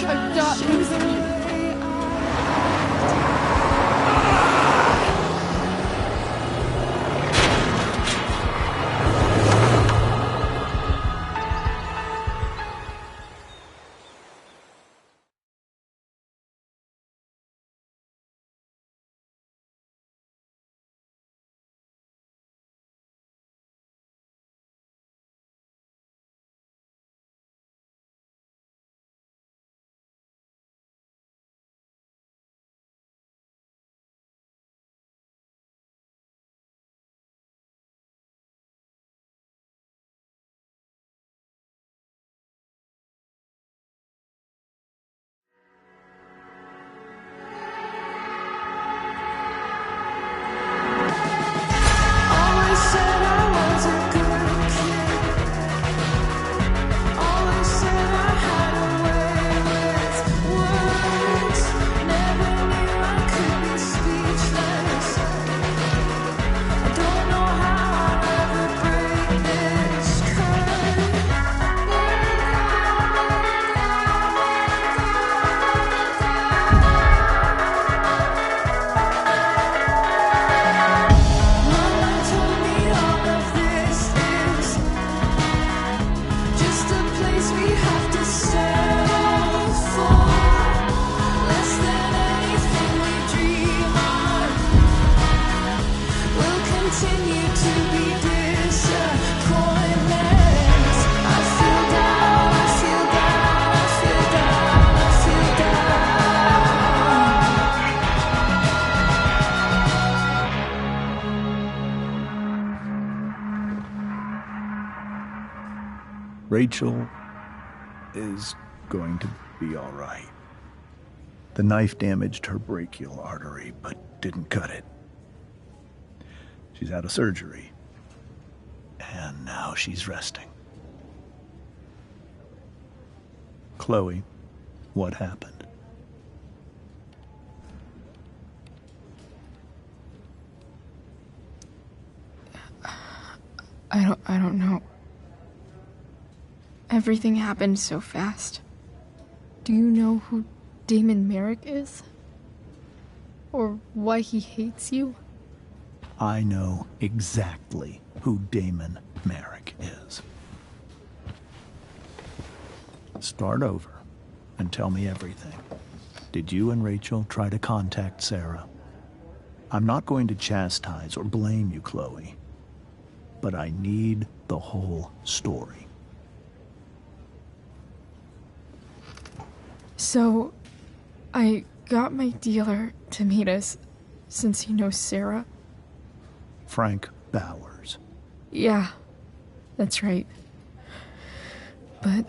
I'm not losing you. Rachel is going to be all right. The knife damaged her brachial artery, but didn't cut it. She's had a surgery, and now she's resting. Chloe, what happened? I don't know. Everything happened so fast. Do you know who Damon Merrick is? Or why he hates you? I know exactly who Damon Merrick is. Start over and tell me everything. Did you and Rachel try to contact Sarah? I'm not going to chastise or blame you, Chloe, but I need the whole story. So, I got my dealer to meet us, since he knows Sarah. Frank Bowers. Yeah, that's right. But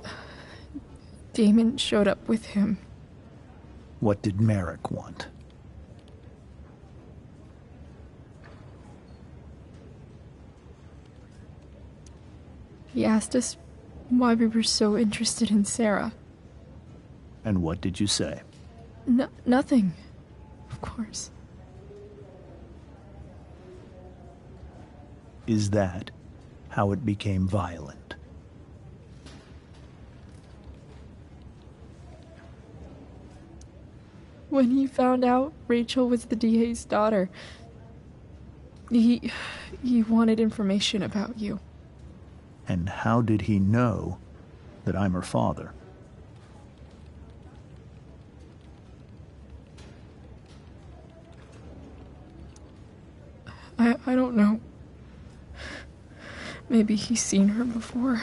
Damon showed up with him. What did Merrick want? He asked us why we were so interested in Sarah. And what did you say? Nothing, of course. Is that how it became violent? When he found out Rachel was the DA's daughter, he wanted information about you. And how did he know that I'm her father? I don't know. Maybe he's seen her before.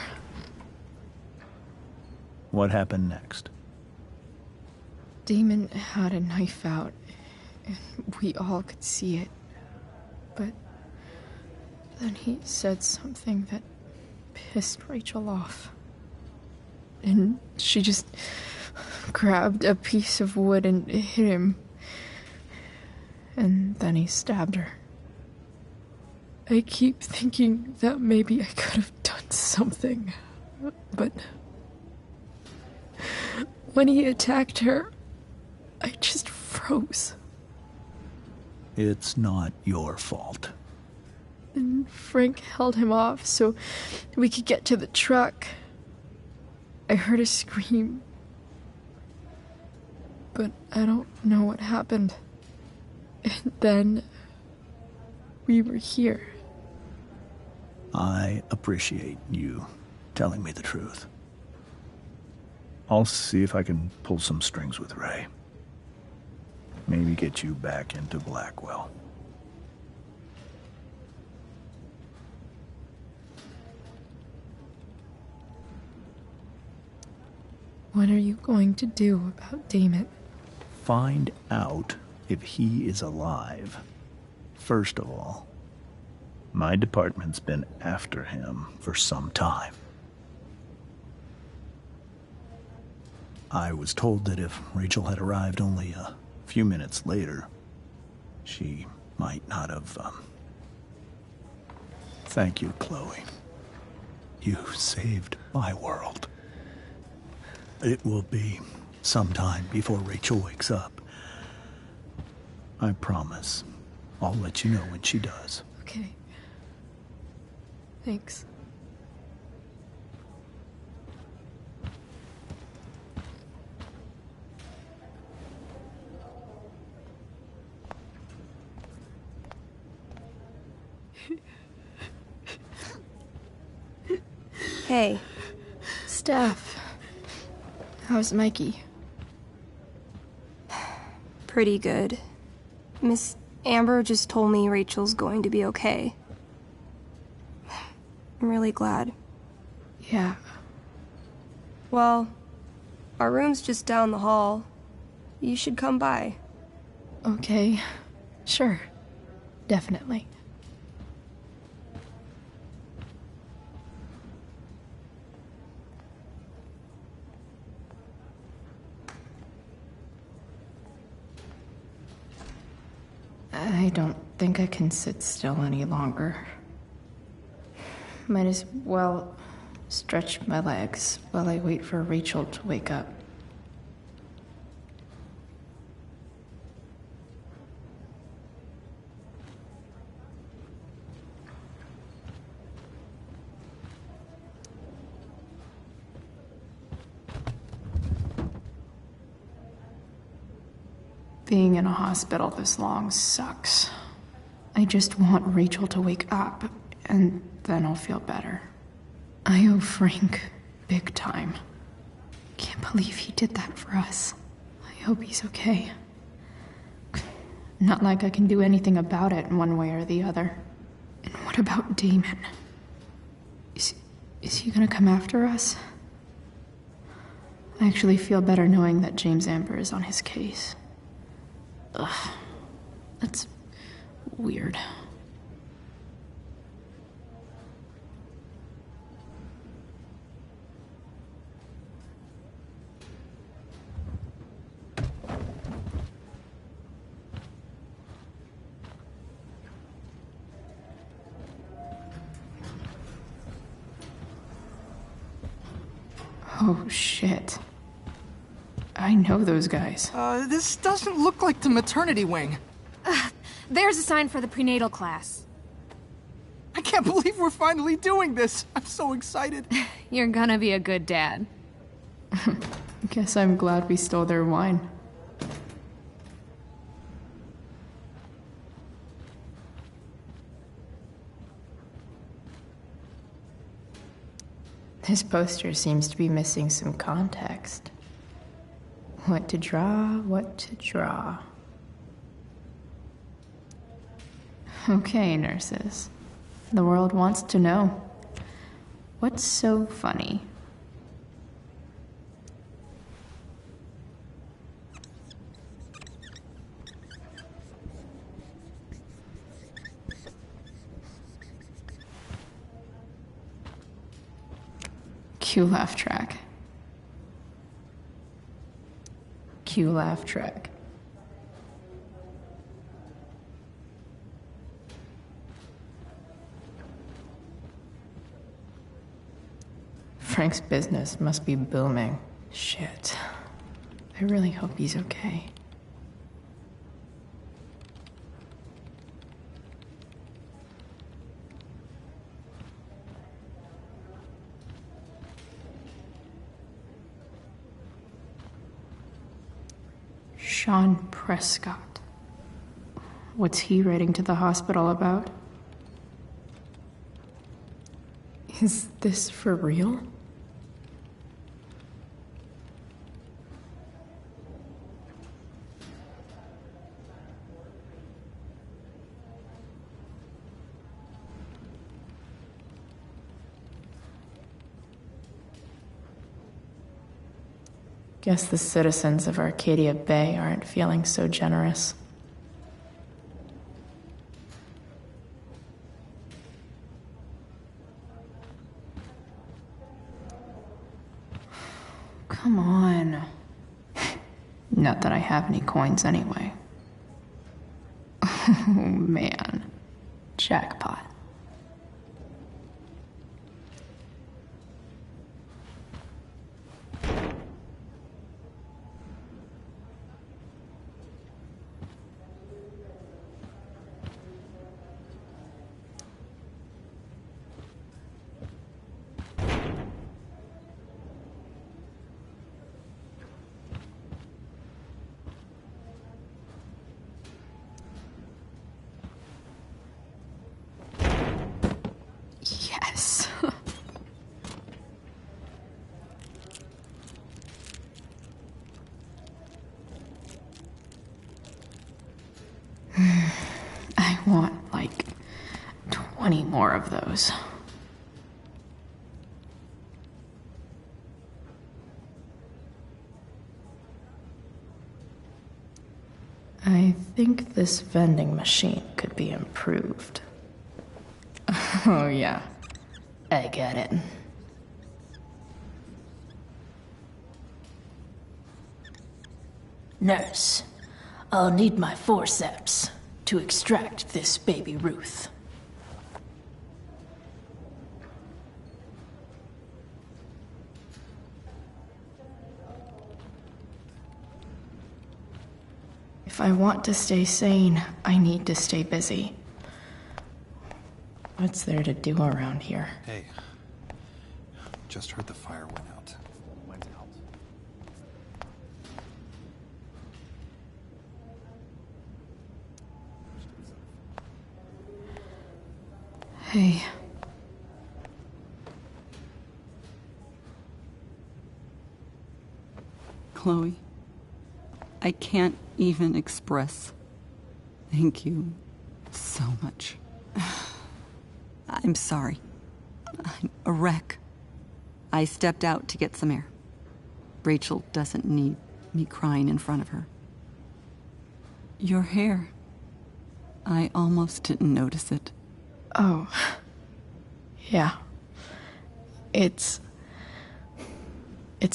What happened next? Damon had a knife out, and we all could see it. But then he said something that pissed Rachel off. And she just grabbed a piece of wood and hit him. And then he stabbed her. I keep thinking that maybe I could have done something, but when he attacked her, I just froze. It's not your fault. And Frank held him off so we could get to the truck. I heard a scream, but I don't know what happened. And then we were here. I appreciate you telling me the truth. I'll see if I can pull some strings with Ray. Maybe get you back into Blackwell. What are you going to do about Damon? Find out if he is alive. First of all, my department's been after him for some time. I was told that if Rachel had arrived only a few minutes later, she might not have, Thank you, Chloe. You saved my world. It will be some time before Rachel wakes up. I promise. I'll let you know when she does. Okay. Thanks. Hey. Steph. How's Mikey? Pretty good. Miss Amber just told me Rachel's going to be okay. I'm really glad. Yeah. Well, our room's just down the hall. You should come by. Okay. Sure. Definitely. I don't think I can sit still any longer. Might as well stretch my legs while I wait for Rachel to wake up. Being in a hospital this long sucks. I just want Rachel to wake up, and then I'll feel better. I owe Frank big time. Can't believe he did that for us. I hope he's okay. Not like I can do anything about it one way or the other. And what about Damon? Is he gonna come after us? I actually feel better knowing that James Amber is on his case. Ugh. That's weird. Oh, shit. I know those guys. This doesn't look like the maternity wing. There's a sign for the prenatal class. I can't believe we're finally doing this. I'm so excited. You're gonna be a good dad. Guess I'm glad we stole their wine. This poster seems to be missing some context. What to draw, what to draw. Okay, nurses. The world wants to know. What's so funny? Cue laugh track. Cue laugh track. Frank's business must be booming. Shit. I really hope he's okay. Sean Prescott. What's he writing to the hospital about? Is this for real? Guess the citizens of Arcadia Bay aren't feeling so generous. Come on. Not that I have any coins anyway. Oh man. Jackpot. Yes. I want, like, 20 more of those. I think this vending machine could be improved. Oh, yeah. I get it. Nurse, I'll need my forceps to extract this baby Ruth. If I want to stay sane, I need to stay busy. What's there to do around here? Hey, just heard the fire went out. Went out. Hey. Chloe, I can't even express thank you so much. I'm sorry. I'm a wreck. I stepped out to get some air. Rachel doesn't need me crying in front of her. Your hair. I almost didn't notice it. Oh. Yeah. It's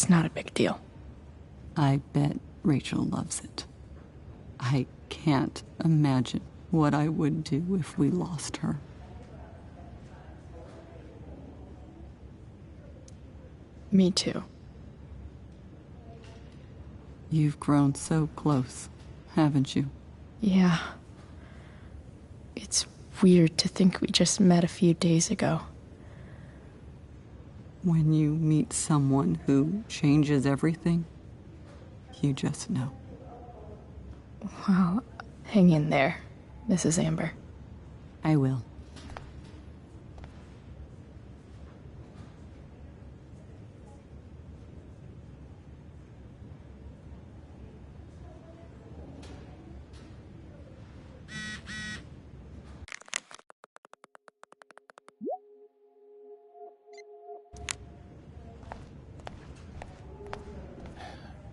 not a big deal. I bet Rachel loves it. I can't imagine what I would do if we lost her. Me too. You've grown so close, haven't you? Yeah. It's weird to think we just met a few days ago. When you meet someone who changes everything, you just know. Well, hang in there, Mrs. Amber. I will.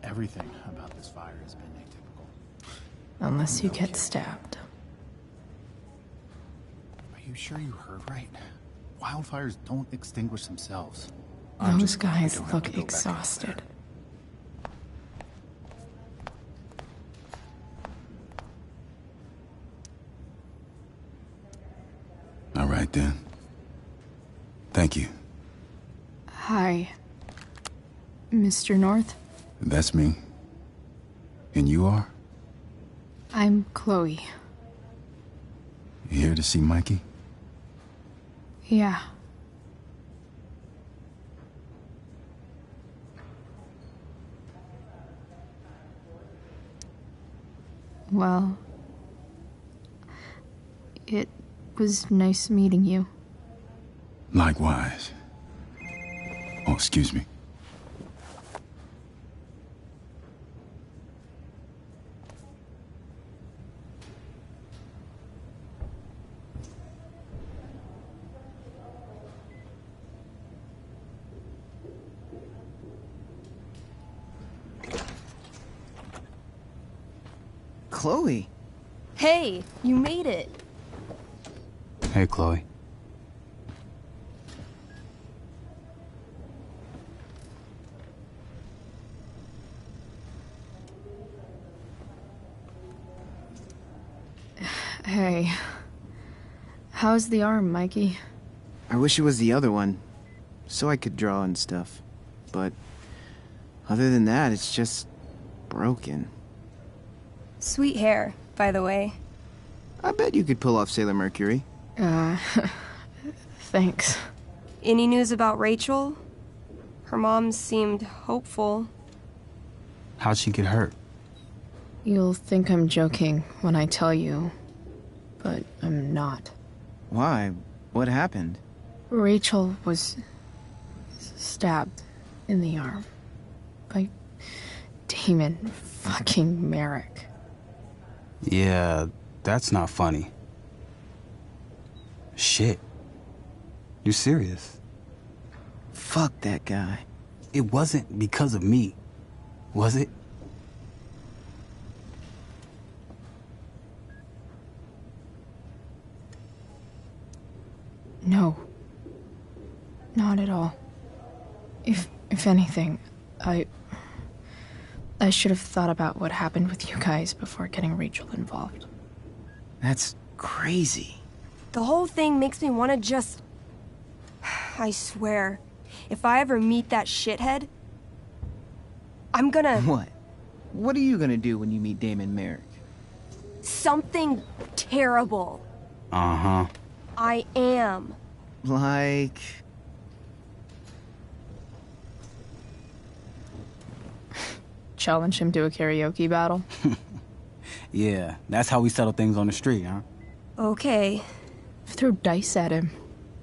Everything about this fire has been atypical. Unless you get stabbed. Are you sure you heard right? Wildfires don't extinguish themselves. Those guys look exhausted. All right then. Thank you. Hi, Mr. North. That's me. And you are? I'm Chloe. You here to see Mikey? Yeah. Well, it was nice meeting you. Likewise. Oh, excuse me. Chloe. Hey, you made it. Hey, Chloe. Hey. How's the arm, Mikey? I wish it was the other one, so I could draw and stuff. But other than that, it's just broken. Sweet hair, by the way. I bet you could pull off Sailor Mercury. Thanks. Any news about Rachel? Her mom seemed hopeful. How'd she get hurt? You'll think I'm joking when I tell you, but I'm not. Why? What happened? Rachel was stabbed in the arm by Damon fucking Merrick. Yeah, that's not funny. Shit. You serious? Fuck that guy. It wasn't because of me, was it? No. Not at all. If anything, I should have thought about what happened with you guys before getting Rachel involved. That's crazy. The whole thing makes me want to just... I swear, if I ever meet that shithead, I'm gonna... What? What are you gonna do when you meet Damon Merrick? Something terrible. Uh-huh. I am. Like... Challenge him to a karaoke battle? Yeah, that's how we settle things on the street, huh? Okay. Throw dice at him.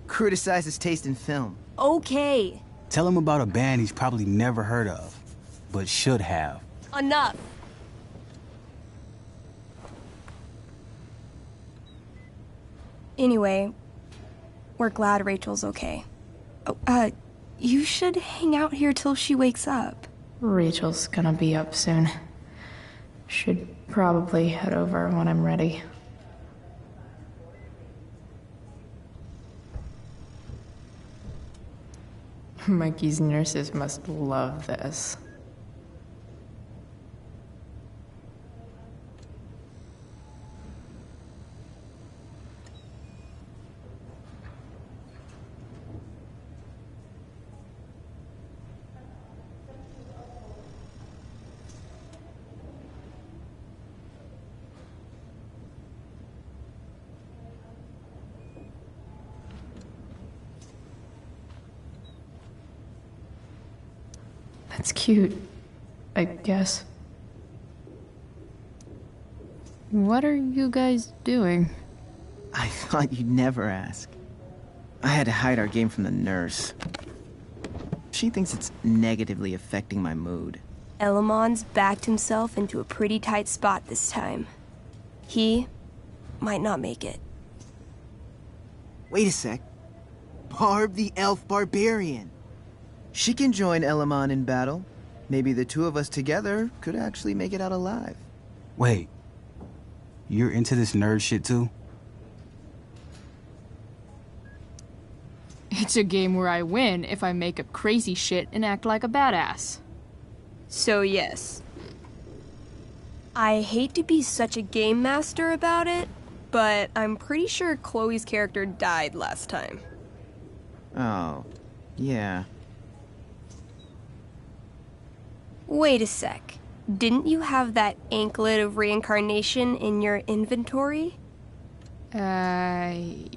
Criticize his taste in film. Okay, Tell him about a band he's probably never heard of, but should have. enough. Anyway, we're glad Rachel's okay. Oh, you should hang out here till she wakes up. Rachel's gonna be up soon. Should probably head over when I'm ready. Mikey's nurses must love this. That's cute, I guess. What are you guys doing? I thought you'd never ask. I had to hide our game from the nurse. She thinks it's negatively affecting my mood. Elamon's backed himself into a pretty tight spot this time. He might not make it. Wait a sec. Barb the Elf Barbarian. She can join Elamon in battle. Maybe the two of us together could actually make it out alive. Wait, you're into this nerd shit too? It's a game where I win if I make up crazy shit and act like a badass. So yes. I hate to be such a game master about it, but I'm pretty sure Chloe's character died last time. Oh, yeah. Wait a sec. Didn't you have that anklet of reincarnation in your inventory? Yeah.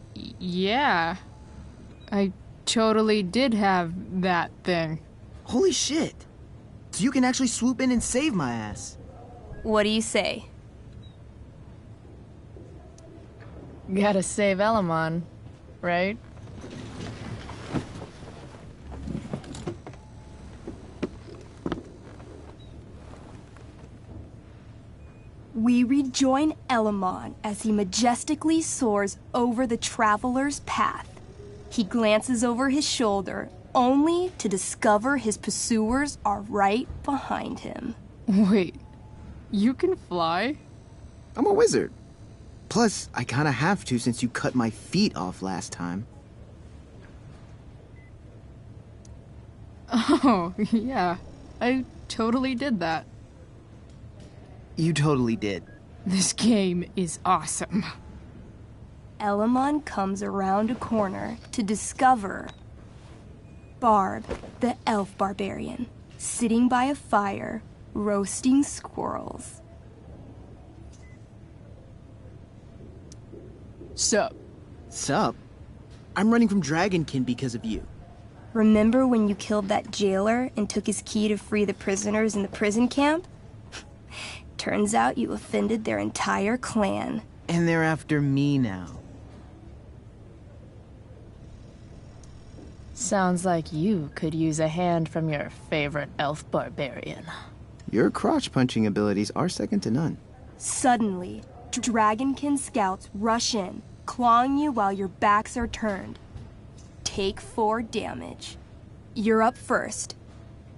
I totally did have that thing. Holy shit! So you can actually swoop in and save my ass. What do you say? Gotta save Elamon, right? We rejoin Elamon as he majestically soars over the traveler's path. He glances over his shoulder, only to discover his pursuers are right behind him. Wait, you can fly? I'm a wizard. Plus, I kinda have to since you cut my feet off last time. Oh, yeah. I totally did that. You totally did. This game is awesome. Elamon comes around a corner to discover Barb, the elf barbarian, sitting by a fire, roasting squirrels. Sup? Sup? I'm running from Dragonkin because of you. Remember when you killed that jailer and took his key to free the prisoners in the prison camp? Turns out you offended their entire clan. And they're after me now. Sounds like you could use a hand from your favorite elf barbarian. Your crotch-punching abilities are second to none. Suddenly, Dragonkin scouts rush in, clawing you while your backs are turned. Take 4 damage. You're up first.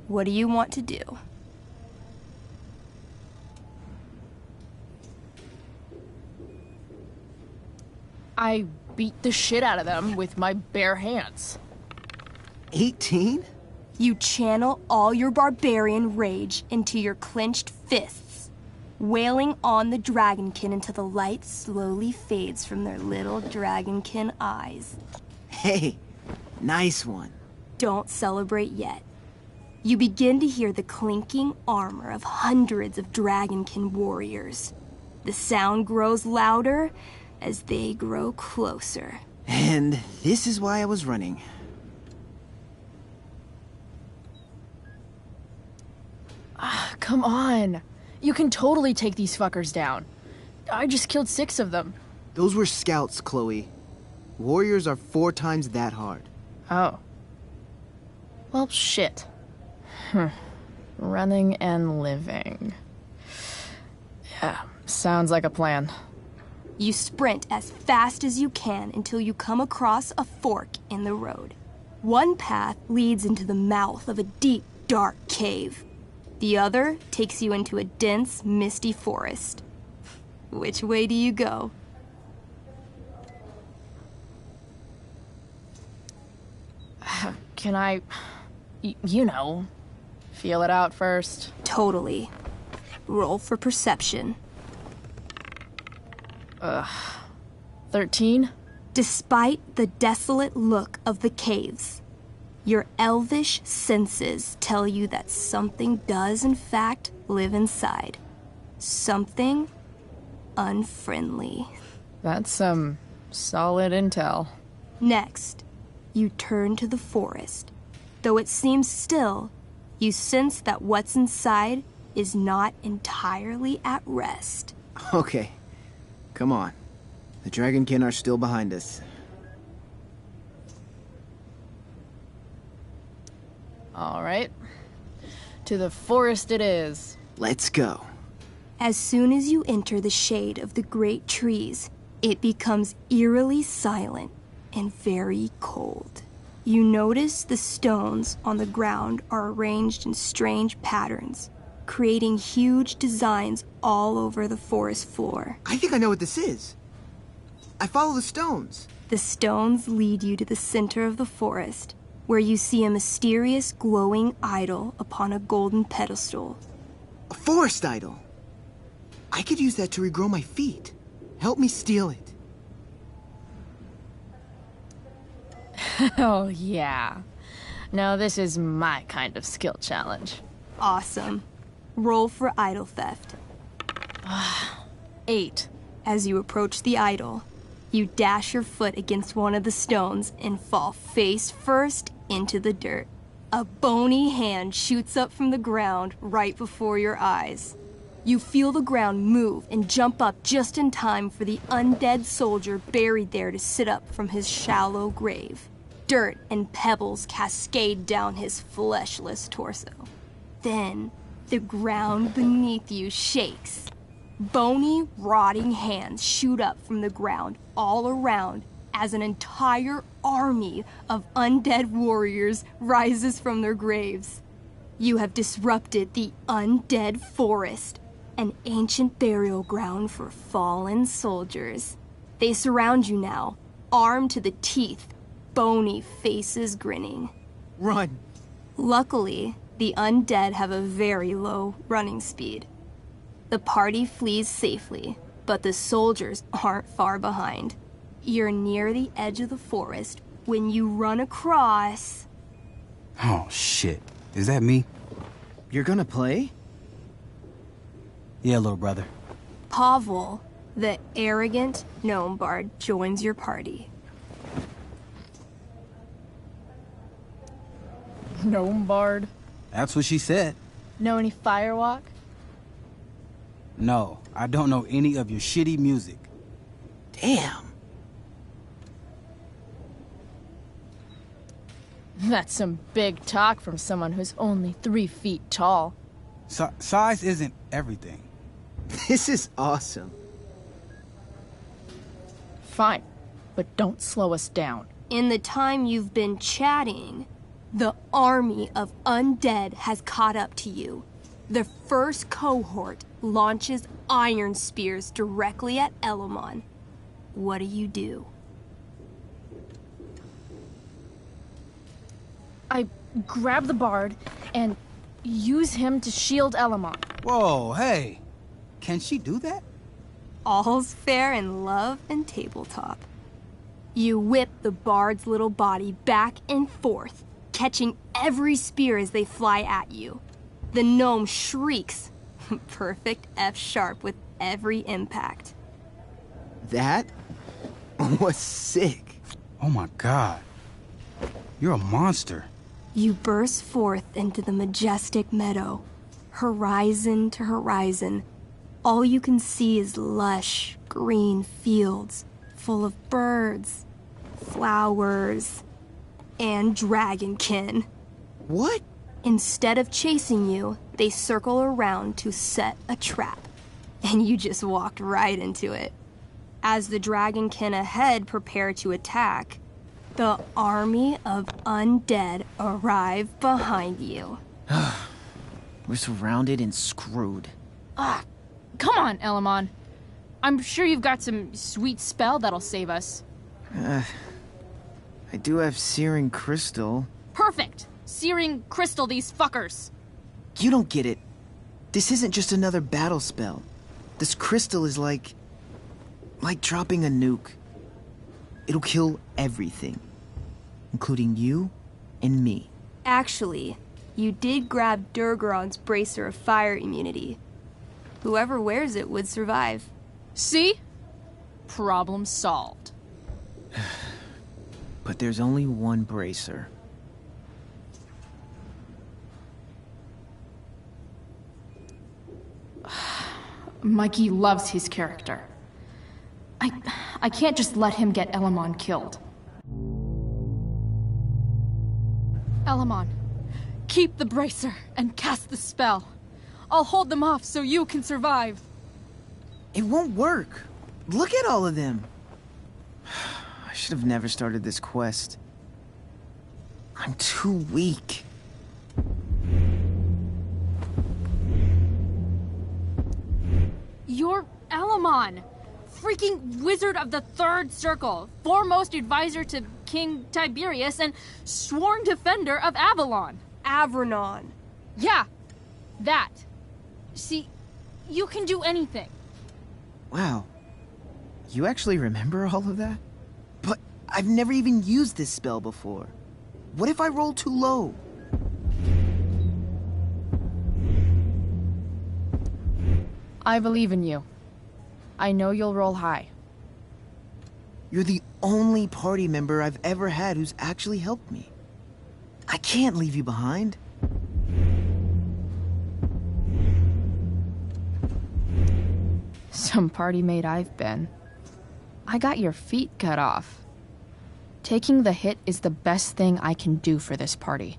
What do you want to do? I beat the shit out of them with my bare hands. 18? You channel all your barbarian rage into your clenched fists, wailing on the Dragonkin until the light slowly fades from their little Dragonkin eyes. Hey, nice one. Don't celebrate yet. You begin to hear the clinking armor of hundreds of Dragonkin warriors. The sound grows louder as they grow closer. And this is why I was running. Come on. You can totally take these fuckers down. I just killed 6 of them. Those were scouts, Chloe. Warriors are 4 times that hard. Oh. Well, shit. Running and living. Yeah, sounds like a plan. You sprint as fast as you can until you come across a fork in the road. One path leads into the mouth of a deep, dark cave. The other takes you into a dense, misty forest. Which way do you go? Can I, you know, feel it out first? Totally. Roll for perception. 13? Despite the desolate look of the caves, your elvish senses tell you that something does in fact live inside. Something unfriendly. That's some solid intel. Next, you turn to the forest. Though it seems still, you sense that what's inside is not entirely at rest. Okay, come on. The Dragonkin are still behind us. All right. To the forest it is. Let's go. As soon as you enter the shade of the great trees, it becomes eerily silent and very cold. You notice the stones on the ground are arranged in strange patterns, creating huge designs all over the forest floor. I think I know what this is. I follow the stones. The stones lead you to the center of the forest, where you see a mysterious glowing idol upon a golden pedestal. A forest idol. I could use that to regrow my feet. Help me steal it. Oh, yeah. Now this is my kind of skill challenge. Awesome. Roll for idol theft. 8. As you approach the idol, you dash your foot against one of the stones and fall face first into the dirt. A bony hand shoots up from the ground right before your eyes. You feel the ground move and jump up just in time for the undead soldier buried there to sit up from his shallow grave. Dirt and pebbles cascade down his fleshless torso. Then, the ground beneath you shakes. Bony, rotting hands shoot up from the ground all around as an entire army of undead warriors rises from their graves. You have disrupted the undead forest, an ancient burial ground for fallen soldiers. They surround you now, armed to the teeth, bony faces grinning. Run! Luckily, the undead have a very low running speed. The party flees safely, but the soldiers aren't far behind. You're near the edge of the forest when you run across... Oh, shit. Is that me? You're gonna play? Yeah, little brother. Pavel, the arrogant gnome bard, joins your party. Gnome bard? That's what she said. Know any Firewalk? No, I don't know any of your shitty music. Damn. That's some big talk from someone who's only 3 feet tall. Size isn't everything. This is awesome. Fine, but don't slow us down. In the time you've been chatting, the army of undead has caught up to you. The first cohort launches iron spears directly at Elamon. What do? I grab the bard and use him to shield Elamon. Whoa, hey. Can she do that? All's fair in love and tabletop. You whip the bard's little body back and forth, catching every spear as they fly at you. The gnome shrieks, perfect F-sharp with every impact. That was sick. Oh my god. You're a monster. You burst forth into the majestic meadow, horizon to horizon. All you can see is lush, green fields full of birds, flowers, and dragonkin. What? Instead of chasing you, they circle around to set a trap. And you just walked right into it. As the dragonkin ahead prepare to attack, the army of undead arrive behind you. We're surrounded and screwed. Ah, come on, Elamon. I'm sure you've got some sweet spell that'll save us. I do have Searing Crystal. Perfect! Searing crystal these fuckers. You don't get it. This isn't just another battle spell. This crystal is like dropping a nuke. It'll kill everything, including you and me. Actually, you did grab Durgaron's Bracer of Fire immunity. Whoever wears it would survive. See? Problem solved. But there's only one bracer. Mikey loves his character. I can't just let him get Elamon killed. Elamon, keep the bracer and cast the spell. I'll hold them off so you can survive. It won't work. Look at all of them. I should have never started this quest. I'm too weak. You're Elamon, freaking wizard of the Third Circle, foremost advisor to King Tiberius, and sworn defender of Avalon. Avernon. Yeah, that. See, you can do anything. Wow. You actually remember all of that? But I've never even used this spell before. What if I roll too low? I believe in you. I know you'll roll high. You're the only party member I've ever had who's actually helped me. I can't leave you behind. Some party mate I've been. I got your feet cut off. Taking the hit is the best thing I can do for this party.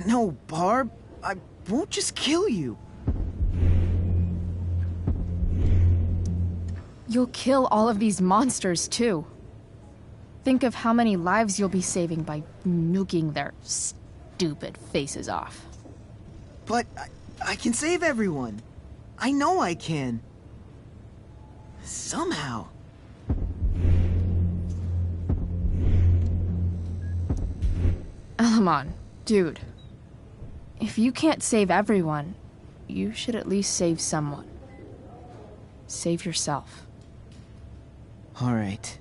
No, Barb. I won't just kill you. You'll kill all of these monsters, too. Think of how many lives you'll be saving by nuking their stupid faces off. But I can save everyone. I know I can. Somehow. Elamon, dude. If you can't save everyone, you should at least save someone. Save yourself. All right.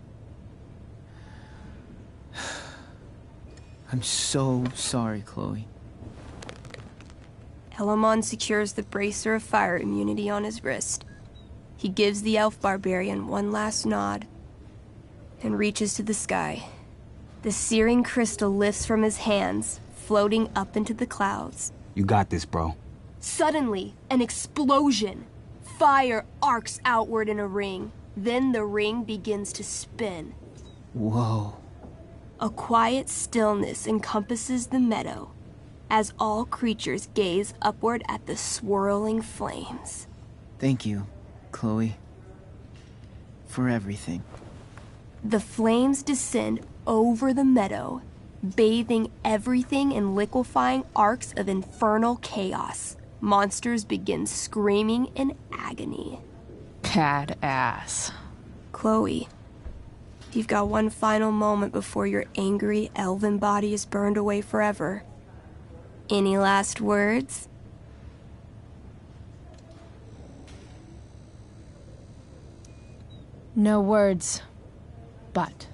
I'm so sorry, Chloe. Elamon secures the Bracer of Fire immunity on his wrist. He gives the elf barbarian one last nod and reaches to the sky. The searing crystal lifts from his hands, floating up into the clouds. You got this, bro. Suddenly, an explosion. Fire arcs outward in a ring. Then the ring begins to spin. Whoa. A quiet stillness encompasses the meadow as all creatures gaze upward at the swirling flames. Thank you, Chloe, for everything. The flames descend over the meadow, bathing everything in liquefying arcs of infernal chaos. Monsters begin screaming in agony. Badass. Chloe, you've got one final moment before your angry elven body is burned away forever. Any last words? No words. But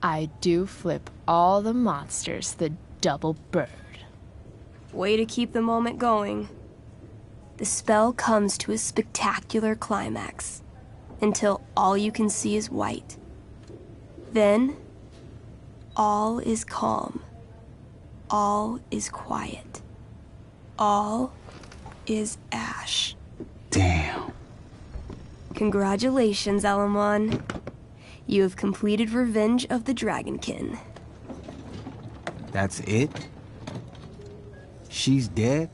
I do flip all the monsters the double bird. Way to keep the moment going. The spell comes to a spectacular climax until all you can see is white. Then, all is calm. All is quiet. All is ash. Damn. Congratulations, Elamon. You have completed Revenge of the Dragonkin. That's it? She's dead?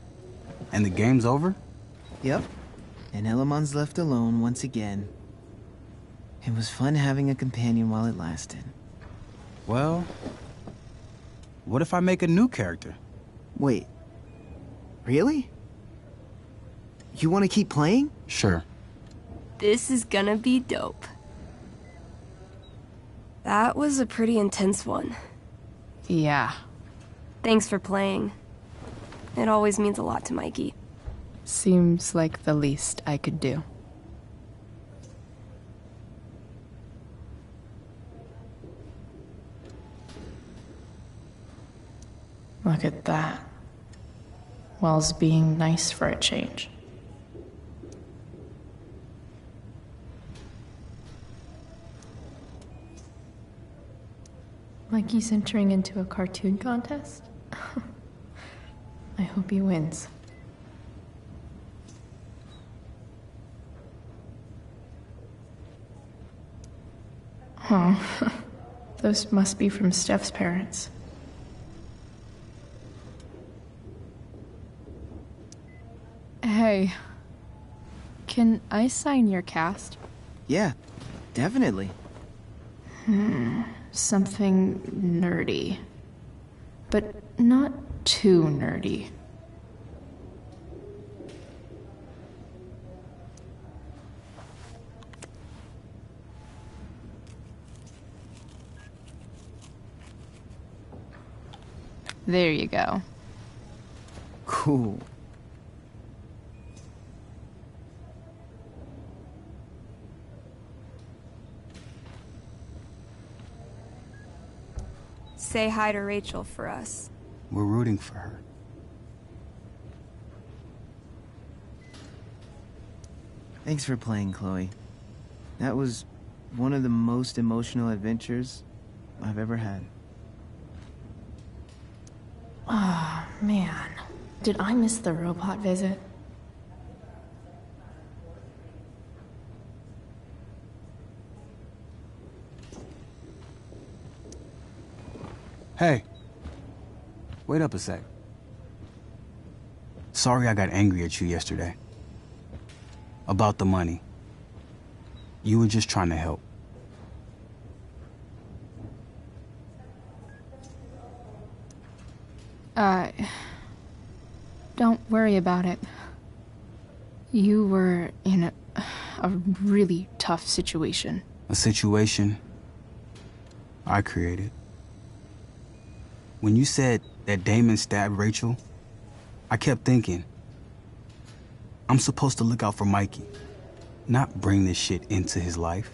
And the game's over? Yep. And Elamon's left alone once again. It was fun having a companion while it lasted. Well, what if I make a new character? Wait. Really? You want to keep playing? Sure. This is gonna be dope. That was a pretty intense one. Yeah. Thanks for playing. It always means a lot to Mikey. Seems like the least I could do. Look at that. Wells being nice for a change. Mikey's entering into a cartoon contest? I hope he wins. Oh, those must be from Steph's parents. Hey, can I sign your cast? Yeah, definitely. Something nerdy. But not too nerdy. There you go. Cool. Say hi to Rachel for us. We're rooting for her. Thanks for playing, Chloe. That was one of the most emotional adventures I've ever had. Oh, man. Did I miss the robot visit? Hey. Wait up a sec. Sorry I got angry at you yesterday. About the money. You were just trying to help. Don't worry about it. You were in a really tough situation. A situation I created. When you said that Damon stabbed Rachel, I kept thinking, I'm supposed to look out for Mikey, not bring this shit into his life.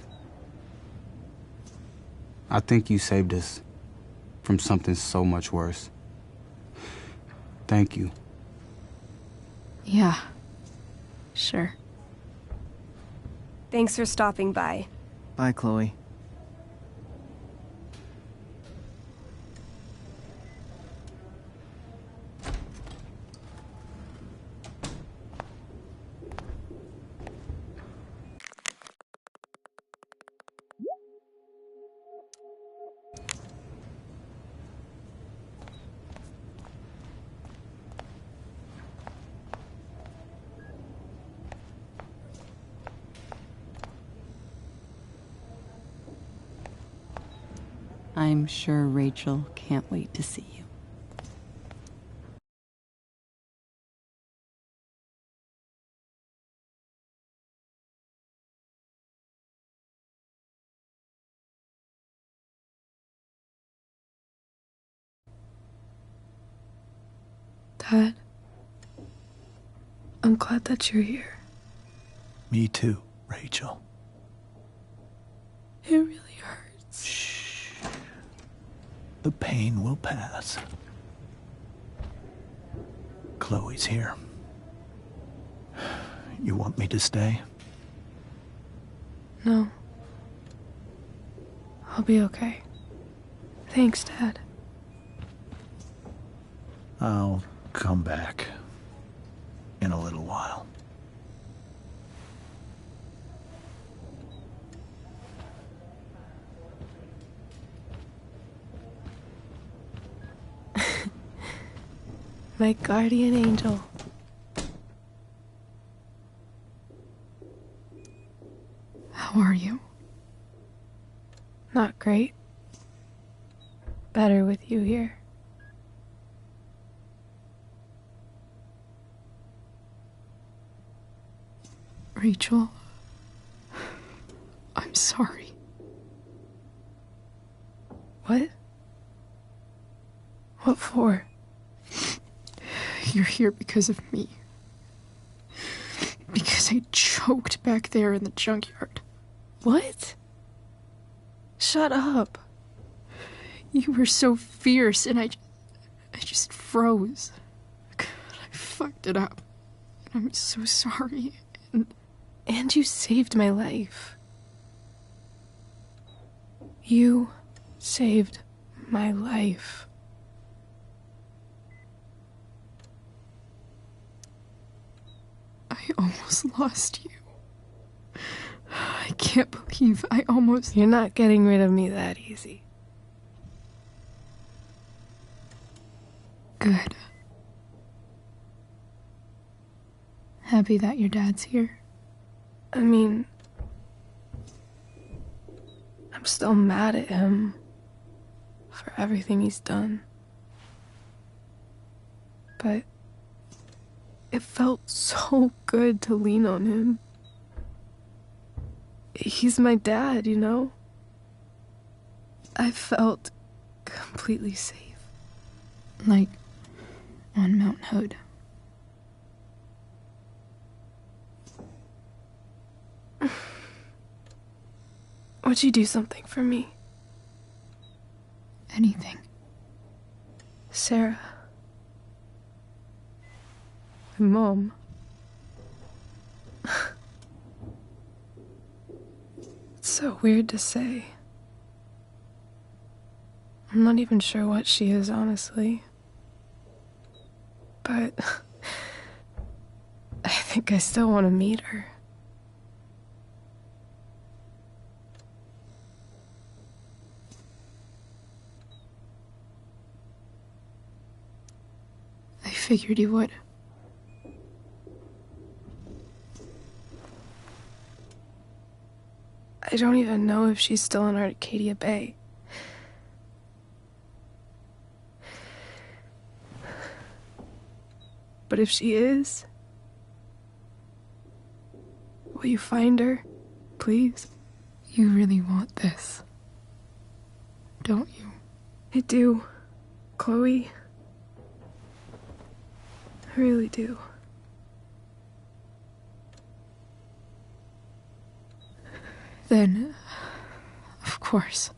I think you saved us from something so much worse. Thank you. Yeah, sure. Thanks for stopping by. Bye, Chloe. I'm sure Rachel can't wait to see you. Dad, I'm glad that you're here. Me too, Rachel. It really hurts. Shh. The pain will pass. Chloe's here. You want me to stay? No. I'll be okay. Thanks, Dad. I'll come back in a little while. My guardian angel. How are you? Not great. Better with you here. Rachel, I'm sorry. What? What for? You're here because of me. Because I choked back there in the junkyard. What? Shut up. You were so fierce and I just froze. I fucked it up. I'm so sorry. And you saved my life. You saved my life. I almost lost you. I can't believe I almost... You're not getting rid of me that easy. Good. Happy that your dad's here. I mean, I'm still mad at him for everything he's done. But it felt so good to lean on him. He's my dad, you know? I felt completely safe. Like on Mount Hood. Would you do something for me? Anything. Sarah. My mom. It's so weird to say. I'm not even sure what she is, honestly. But I think I still want to meet her. I figured you would. I don't even know if she's still in Arcadia Bay. But if she is, will you find her, please? You really want this, don't you? I do, Chloe. I really do. Then, of course.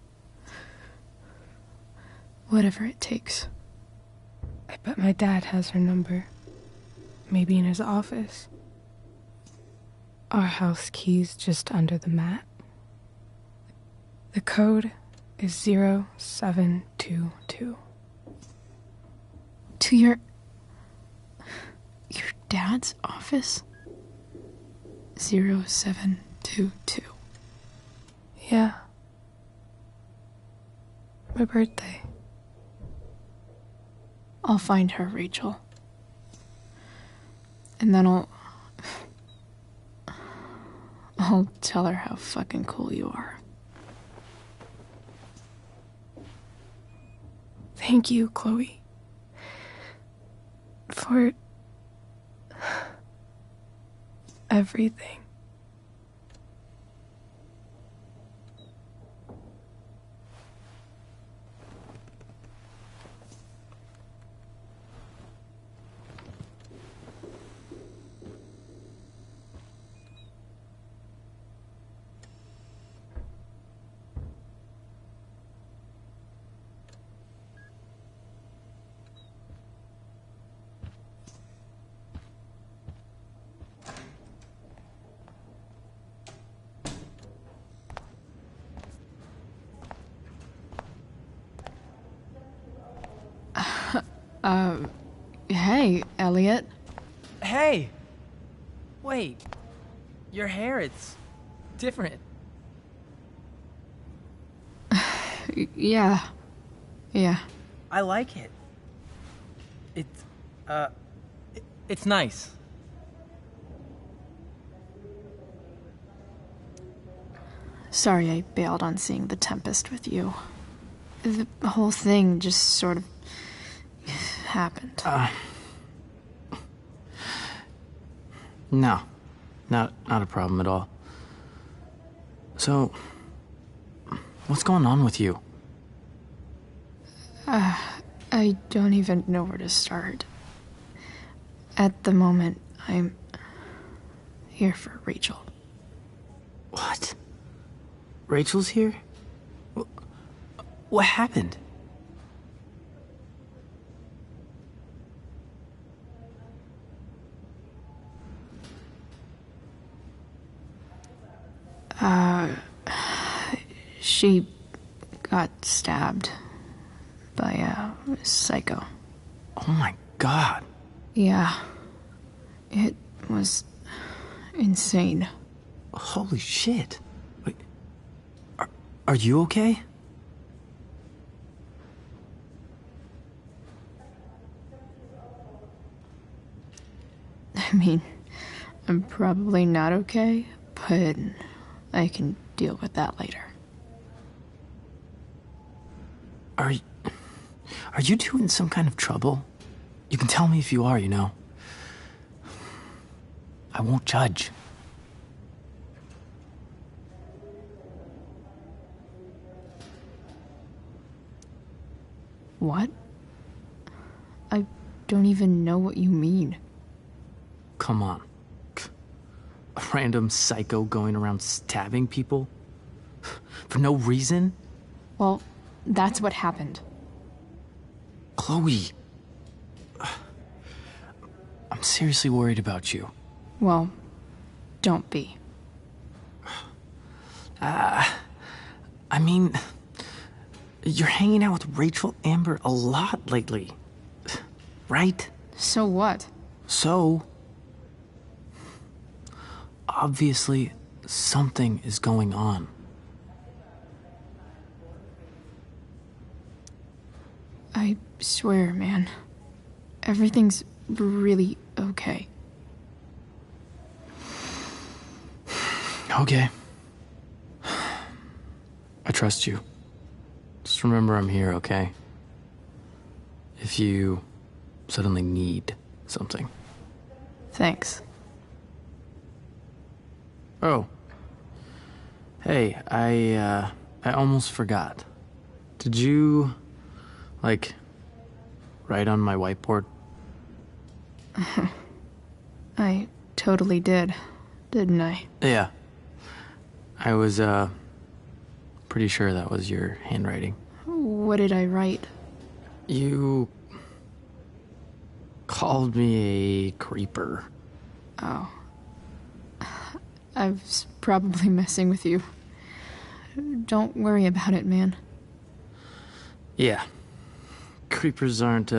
Whatever it takes. I bet my dad has her number. Maybe in his office. Our house key's just under the mat. The code is 0722. To your dad's office? 0722. Yeah. My birthday. I'll find her, Rachel. And then I'll tell her how fucking cool you are. Thank you, Chloe. For everything. Hey, Elliot. Hey! Wait. Your hair, it's different. Yeah. I like it. It's nice. Sorry I bailed on seeing The Tempest with you. The whole thing just sort of happened. No. Not a problem at all. So, what's going on with you? I don't even know where to start. At the moment, I'm here for Rachel. What? Rachel's here? What happened? She got stabbed by a psycho. Oh my god. Yeah. It was insane. Holy shit. Wait, are you okay? I mean, I'm probably not okay, but I can deal with that later. Are you two in some kind of trouble? You can tell me if you are, you know. I won't judge. What? I don't even know what you mean. Come on. A random psycho going around stabbing people? For no reason? Well, that's what happened. Chloe. I'm seriously worried about you. Well, don't be. I mean, you're hanging out with Rachel Amber a lot lately, right? So what? So, obviously, something is going on. I swear, man. Everything's really okay. Okay. I trust you. Just remember I'm here, okay? If you suddenly need something. Thanks. Oh. Hey, I almost forgot. Did you, like, write on my whiteboard? I totally did, didn't I? Yeah. I was, pretty sure that was your handwriting. What did I write? You called me a creeper. Oh. I was probably messing with you. Don't worry about it, man. Yeah. Creepers aren't, you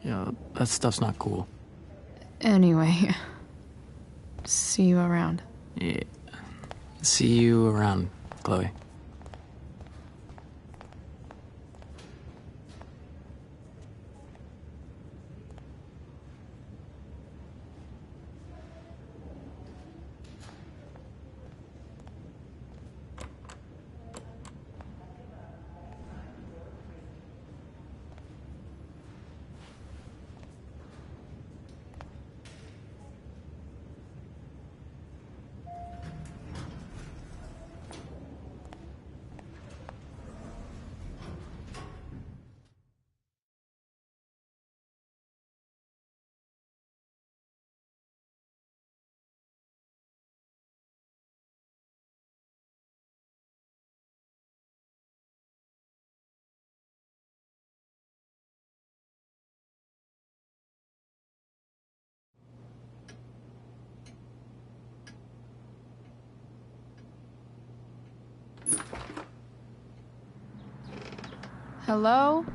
know, that stuff's not cool. Anyway, see you around. Yeah. See you around, Chloe. Hello?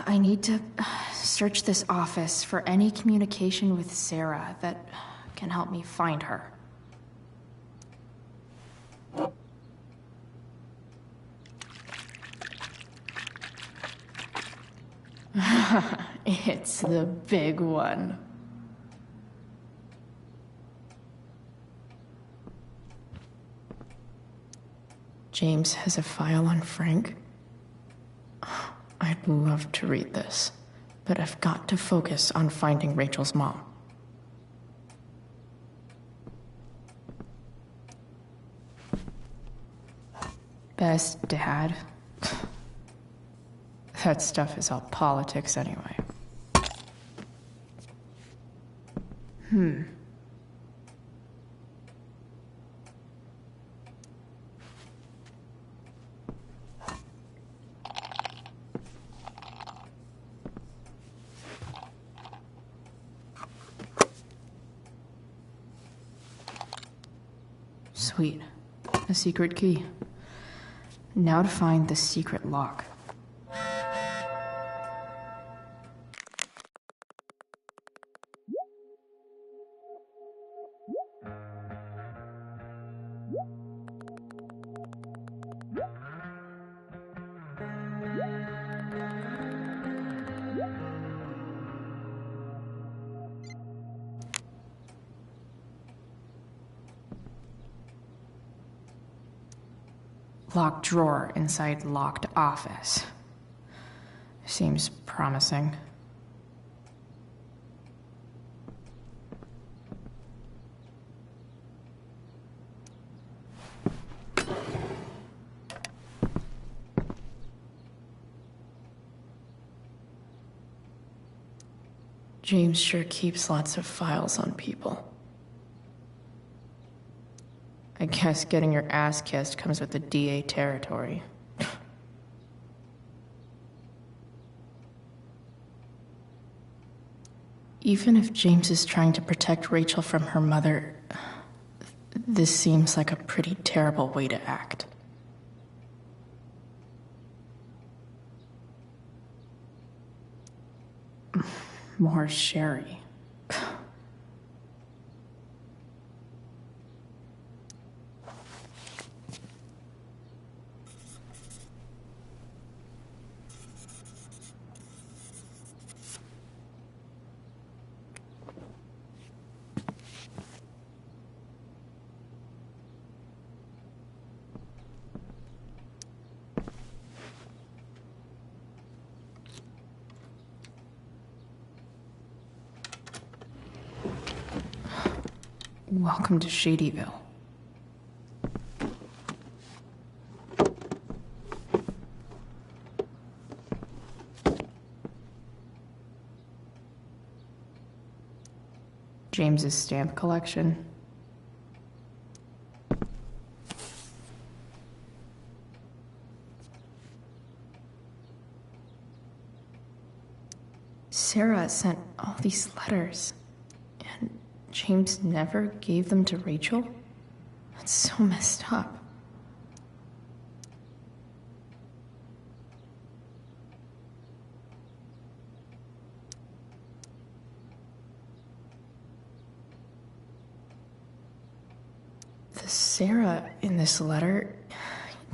I need to search this office for any communication with Sarah that can help me find her. It's the big one. James has a file on Frank. I'd love to read this, but I've got to focus on finding Rachel's mom. Best dad. That stuff is all politics anyway. Sweet. A secret key. Now to find the secret lock. Locked drawer inside locked office. Seems promising. James sure keeps lots of files on people. I guess getting your ass kissed comes with the DA territory. Even if James is trying to protect Rachel from her mother, this seems like a pretty terrible way to act. More sherry. Welcome to Shadyville. James's stamp collection. Sarah sent all these letters, and James never gave them to Rachel? That's so messed up. The Sarah in this letter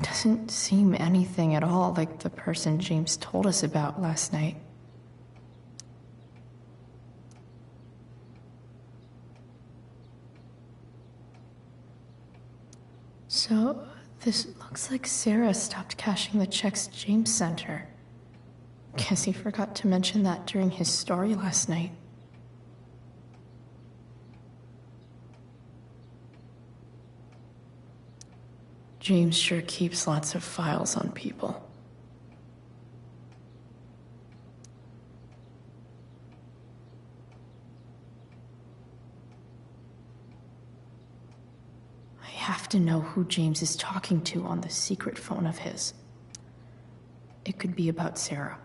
doesn't seem anything at all like the person James told us about last night. So, this looks like Sarah stopped cashing the checks James sent her. Guess he forgot to mention that during his story last night. James sure keeps lots of files on people. I have to know who James is talking to on the secret phone of his. It could be about Sarah.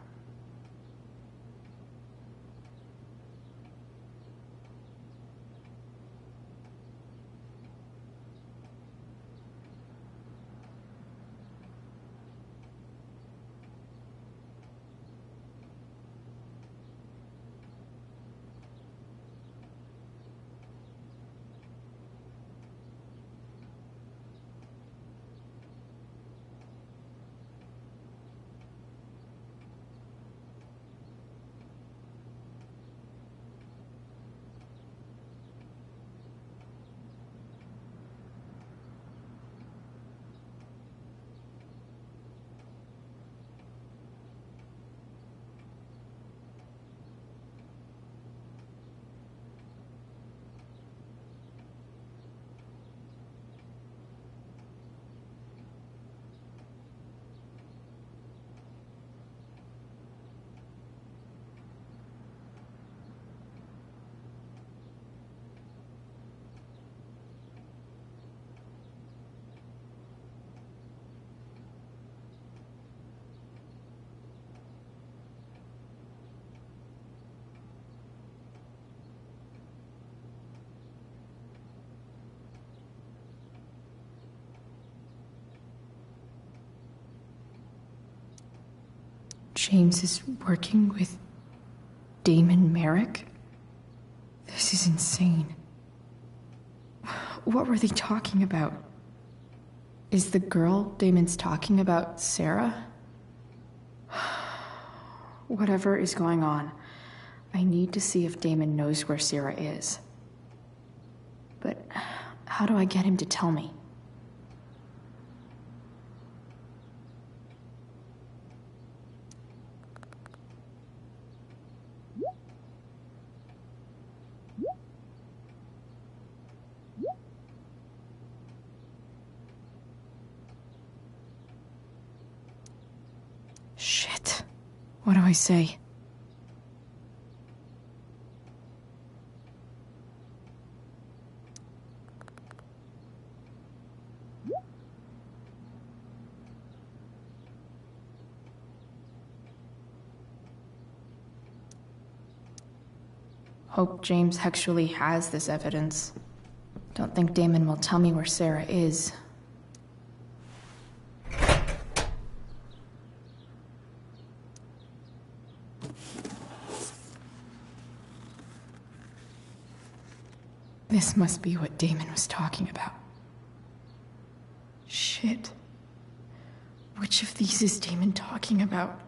James is working with Damon Merrick? This is insane. What were they talking about? Is the girl Damon's talking about Sarah? Whatever is going on, I need to see if Damon knows where Sarah is. But how do I get him to tell me? Shit. What do I say? Hope James actually has this evidence. Don't think Damon will tell me where Sarah is. This must be what Damon was talking about. Shit. Which of these is Damon talking about?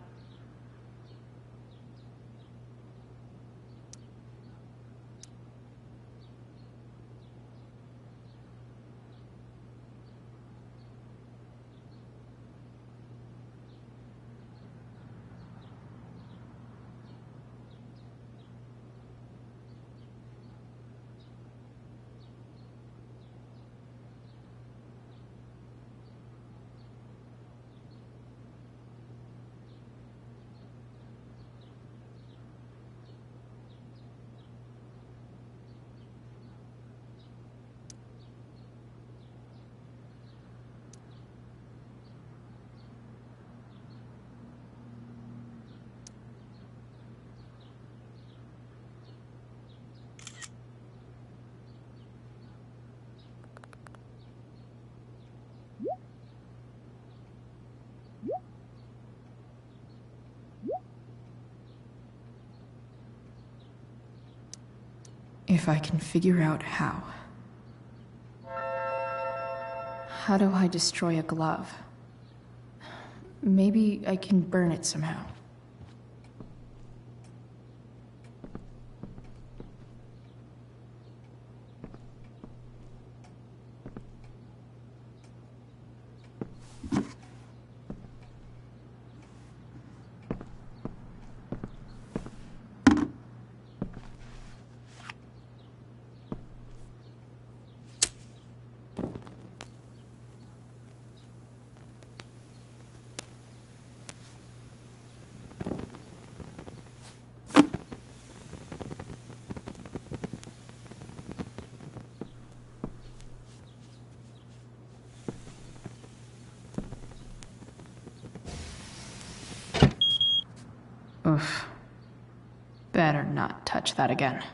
If I can figure out how. How do I destroy a glove? Maybe I can burn it somehow. Oof. Better not touch that again.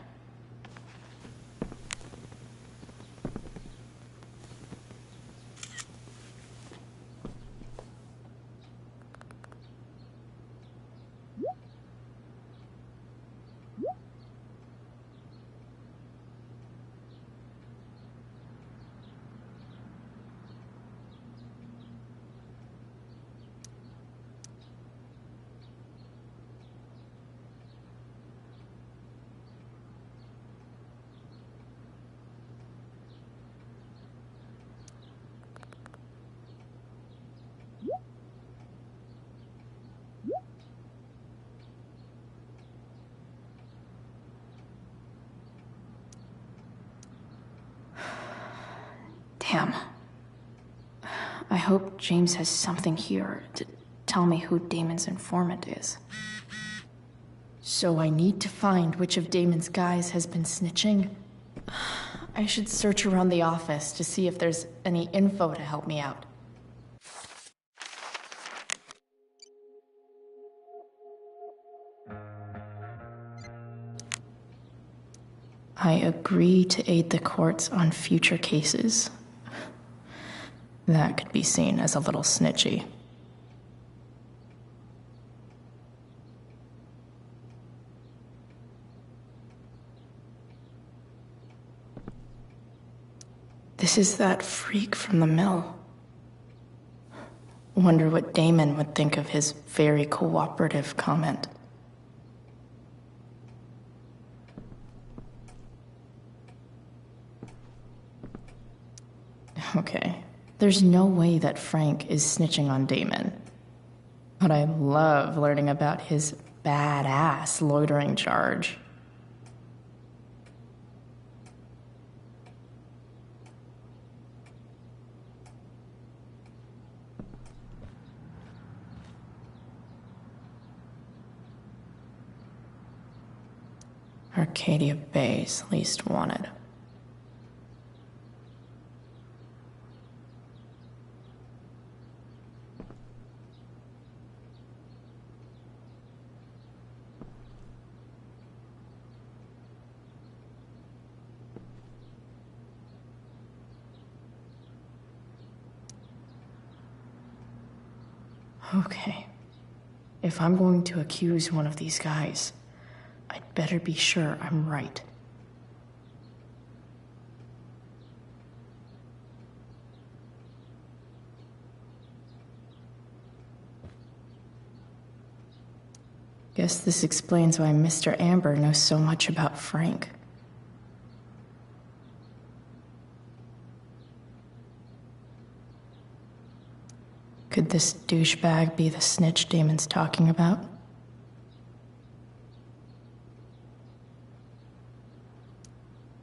Damn. I hope James has something here to tell me who Damon's informant is. So I need to find which of Damon's guys has been snitching. I should search around the office to see if there's any info to help me out. I agree to aid the courts on future cases. That could be seen as a little snitchy. This is that freak from the mill. Wonder what Damon would think of his very cooperative comment. Okay, there's no way that Frank is snitching on Damon. But I love learning about his badass loitering charge. Arcadia Bay's least wanted. Okay. If I'm going to accuse one of these guys, I'd better be sure I'm right. Guess this explains why Mr. Amber knows so much about Frank. Could this douchebag be the snitch Damon's talking about?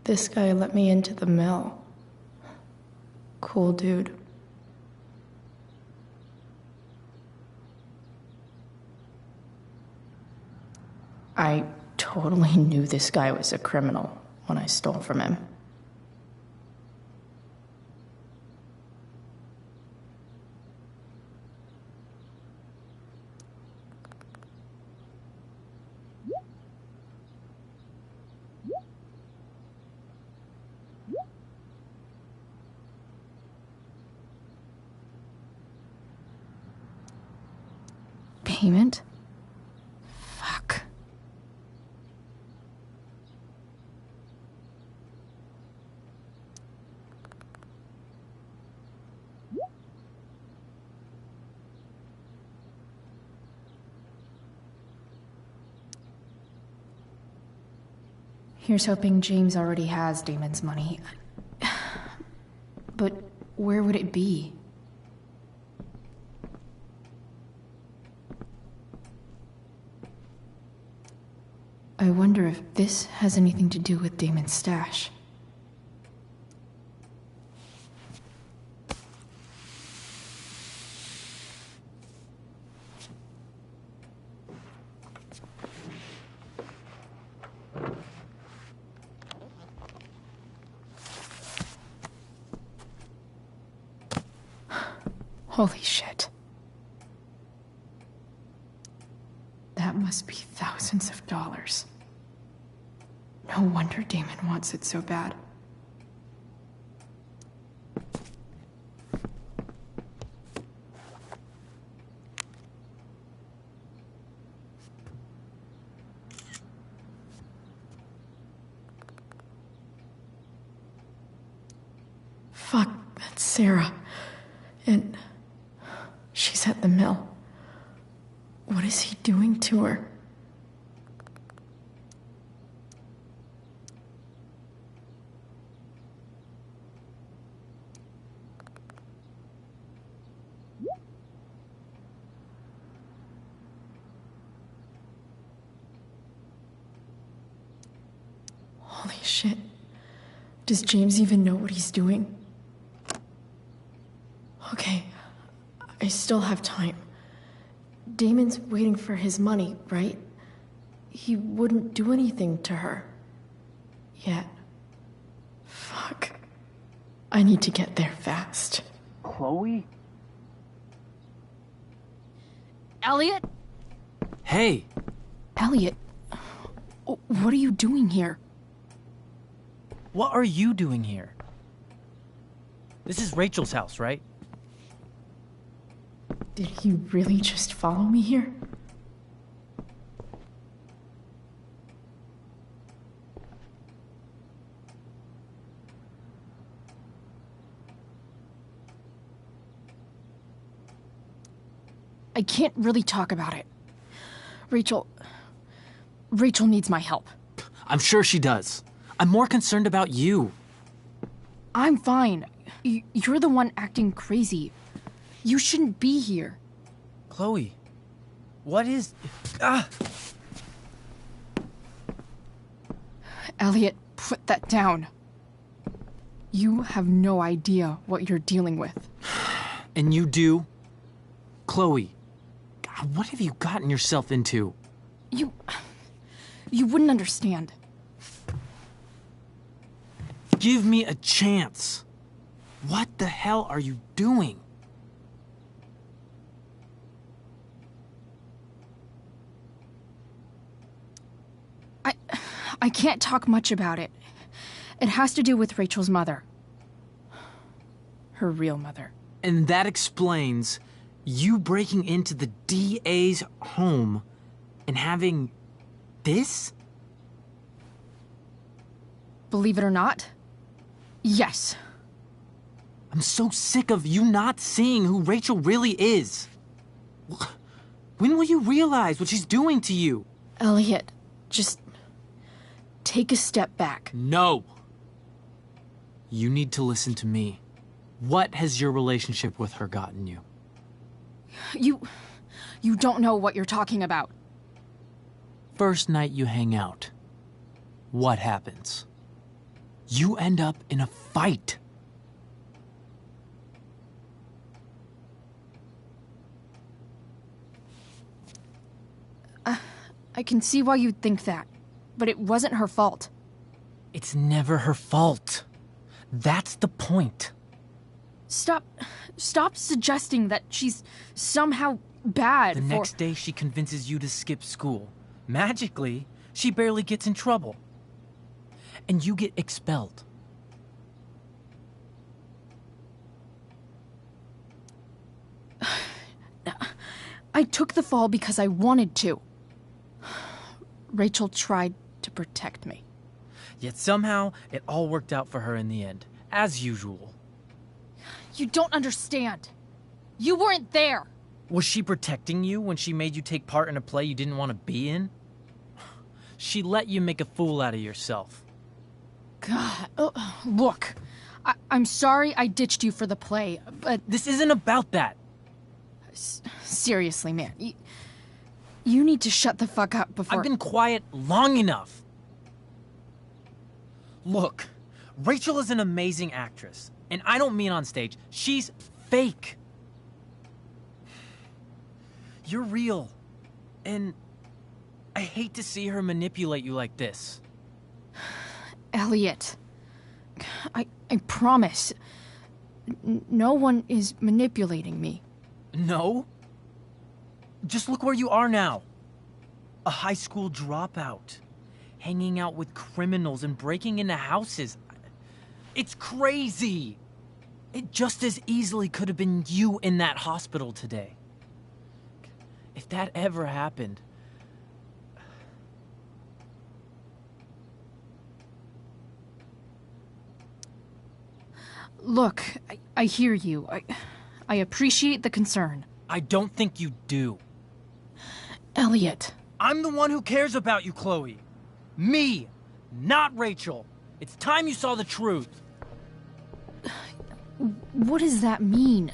This guy let me into the mill. Cool dude. I totally knew this guy was a criminal when I stole from him. Payment? Fuck. Here's hoping James already has Damon's money. But where would it be? I wonder if this has anything to do with Damon's stash. Holy shit. That must be thousands of dollars. No wonder Damon wants it so bad. Fuck, that's Sarah. And she's at the mill. What is he doing to her? Holy shit. Does James even know what he's doing? Okay, I still have time. Damon's waiting for his money, right? He wouldn't do anything to her. Yet. Fuck. I need to get there fast. Chloe? Elliot? Hey! Elliot, what are you doing here? What are you doing here? This is Rachel's house, right? Did he really just follow me here? I can't really talk about it. Rachel needs my help. I'm sure she does. I'm more concerned about you. I'm fine. You're the one acting crazy. You shouldn't be here. Chloe, what is... Elliot, put that down. You have no idea what you're dealing with. And you do? Chloe, God, what have you gotten yourself into? You wouldn't understand. Give me a chance. What the hell are you doing? I can't talk much about it. It has to do with Rachel's mother. Her real mother. And that explains you breaking into the DA's home and having this? Believe it or not, yes. I'm so sick of you not seeing who Rachel really is. When will you realize what she's doing to you? Elliot, just take a step back. No. You need to listen to me. What has your relationship with her gotten you? You don't know what you're talking about. First night you hang out, what happens? You end up in a fight. I can see why you'd think that, but it wasn't her fault. It's never her fault. That's the point. Stop suggesting that she's somehow bad. The next day she convinces you to skip school. Magically, she barely gets in trouble. And you get expelled. I took the fall because I wanted to. Rachel tried to protect me. Yet somehow, it all worked out for her in the end, as usual. You don't understand. You weren't there. Was she protecting you when she made you take part in a play you didn't want to be in? She let you make a fool out of yourself. God, look, I'm sorry I ditched you for the play, but... This isn't about that. Seriously, man, you need to shut the fuck up before... I've been quiet long enough. Look, Rachel is an amazing actress, and I don't mean on stage. She's fake. You're real, and I hate to see her manipulate you like this. Elliot, I promise, no one is manipulating me. No? Just look where you are now. A high school dropout. Hanging out with criminals and breaking into houses. It's crazy. It just as easily could have been you in that hospital today. If that ever happened... Look, I hear you. I appreciate the concern. I don't think you do. Elliot. I'm the one who cares about you, Chloe. Me, not Rachel. It's time you saw the truth. What does that mean?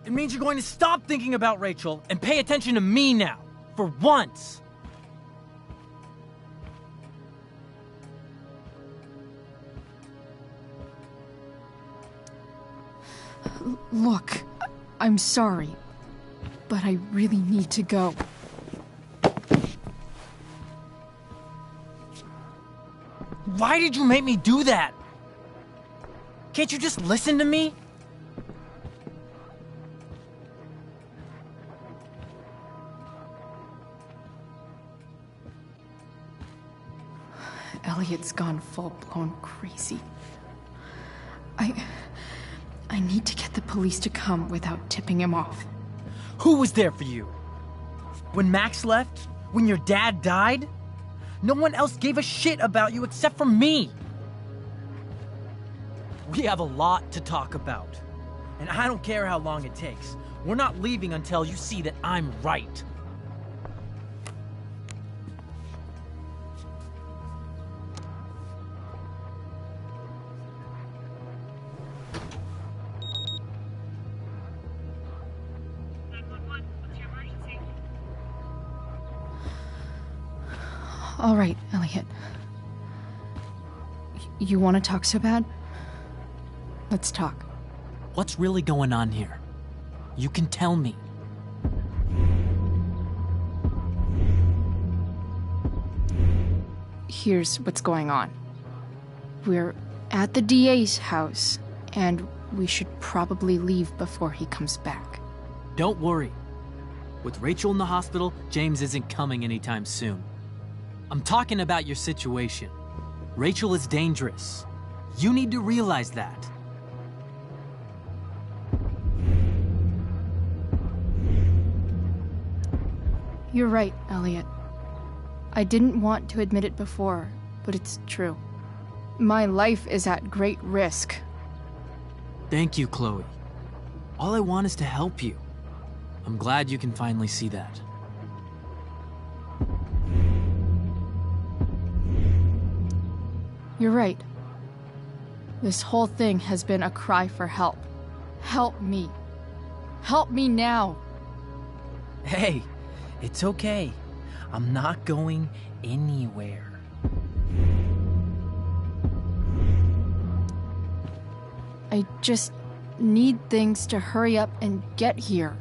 It means you're going to stop thinking about Rachel and pay attention to me now, for once. Look, I'm sorry, but I really need to go. Why did you make me do that? Can't you just listen to me? Elliot's gone full-blown crazy. I need to get the police to come without tipping him off. Who was there for you? When Max left? When your dad died? No one else gave a shit about you except for me. We have a lot to talk about. And I don't care how long it takes. We're not leaving until you see that I'm right. All right, Elliot. You want to talk so bad? Let's talk. What's really going on here? You can tell me. Here's what's going on. We're at the DA's house, and we should probably leave before he comes back. Don't worry. With Rachel in the hospital, James isn't coming anytime soon. I'm talking about your situation. Rachel is dangerous. You need to realize that. You're right, Elliot. I didn't want to admit it before, but it's true. My life is at great risk. Thank you, Chloe. All I want is to help you. I'm glad you can finally see that. You're right. This whole thing has been a cry for help. Help me. Help me now. Hey, it's okay. I'm not going anywhere. I just need things to hurry up and get here.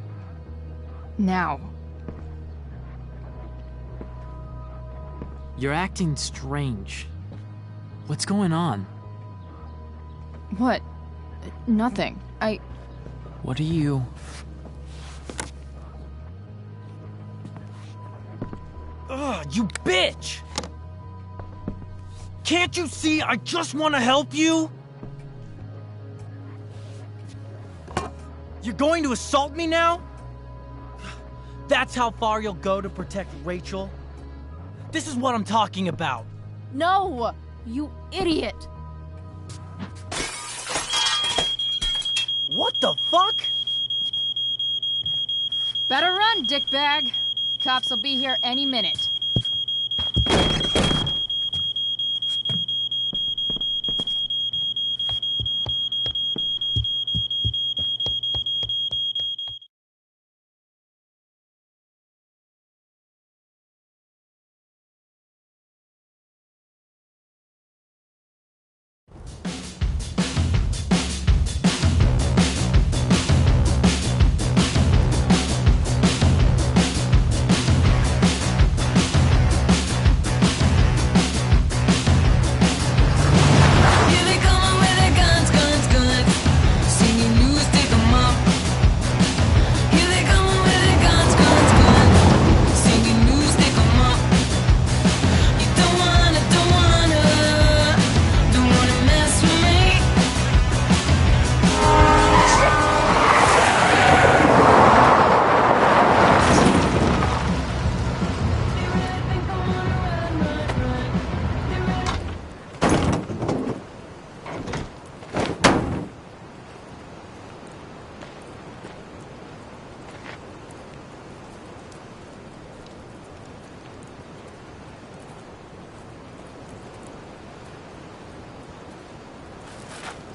Now. You're acting strange. What's going on? What? Nothing. What are you... Ugh, you bitch! Can't you see I just want to help you? You're going to assault me now? That's how far you'll go to protect Rachel? This is what I'm talking about. No! You idiot! What the fuck? Better run, dickbag. Cops will be here any minute.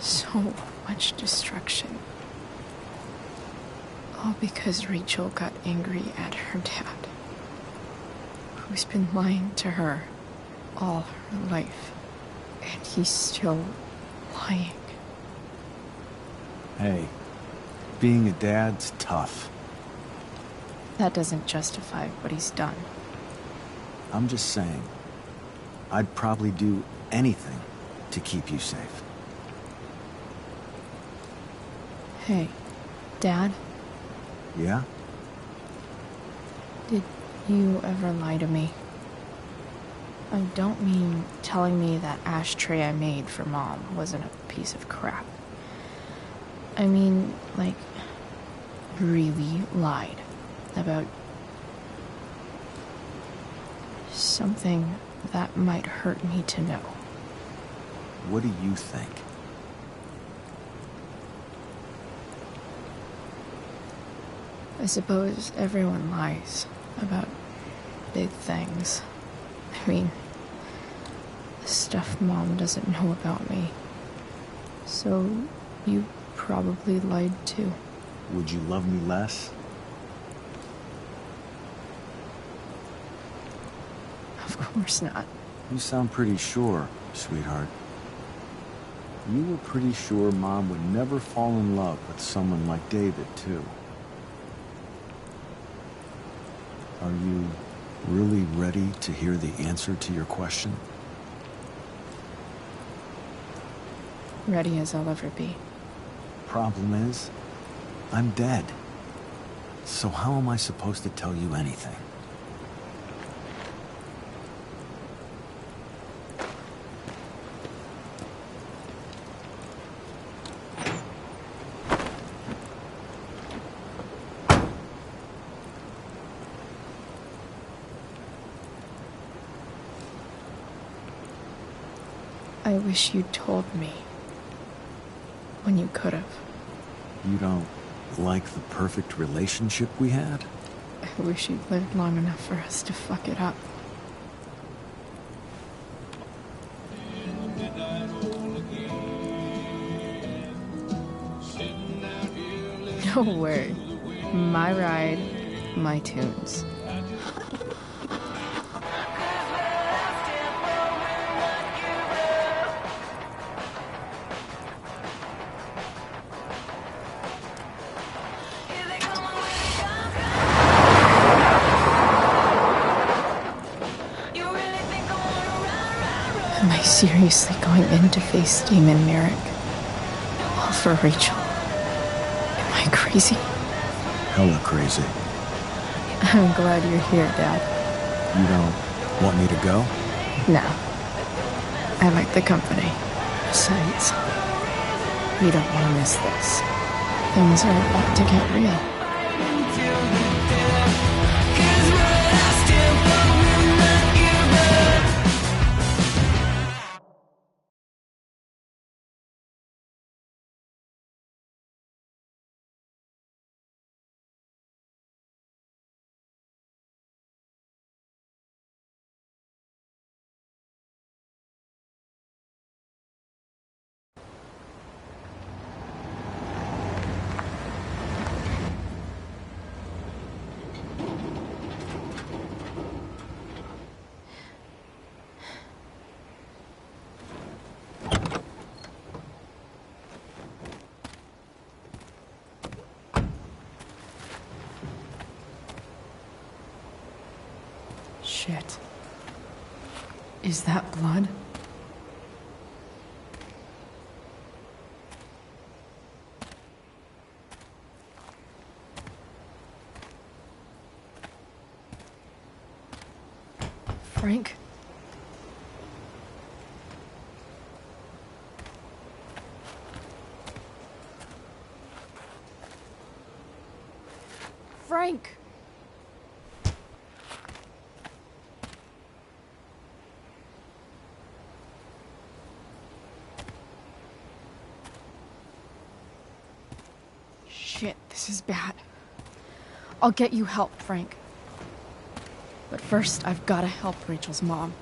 So much destruction. All because Rachel got angry at her dad, who's been lying to her all her life, and he's still lying. Hey, being a dad's tough. That doesn't justify what he's done. I'm just saying, I'd probably do anything to keep you safe. Hey, Dad? Yeah? Did you ever lie to me? I don't mean telling me that ashtray I made for Mom wasn't a piece of crap. I mean, like, really lied about something that might hurt me to know. What do you think? I suppose everyone lies about big things. I mean, the stuff Mom doesn't know about me. So, you probably lied too. Would you love me less? Of course not. You sound pretty sure, sweetheart. You were pretty sure Mom would never fall in love with someone like David, too. Are you really ready to hear the answer to your question? Ready as I'll ever be. Problem is, I'm dead. So how am I supposed to tell you anything? I wish you'd told me. When you could have. You don't like the perfect relationship we had? I wish you'd lived long enough for us to fuck it up. Don't worry. My ride, my tunes. Am I seriously going in to face Damon Merrick? All for Rachel? Am I crazy? Hella crazy. I'm glad you're here, Dad. You don't want me to go? No. I like the company. Besides, you don't want to miss this. Things are about to get real. Shit. Is that blood? Frank? Frank! Shit, this is bad. I'll get you help, Frank. But first, I've got to help Rachel's mom.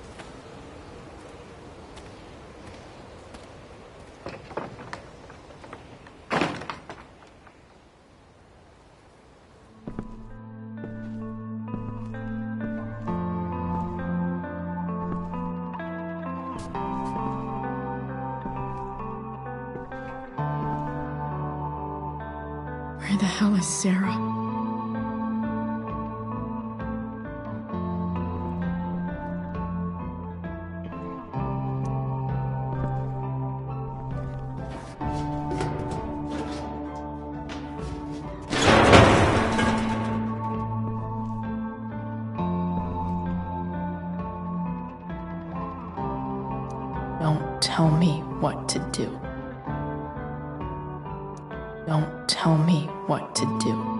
Where the hell is Sarah? Don't tell me what to do. Don't tell me what to do.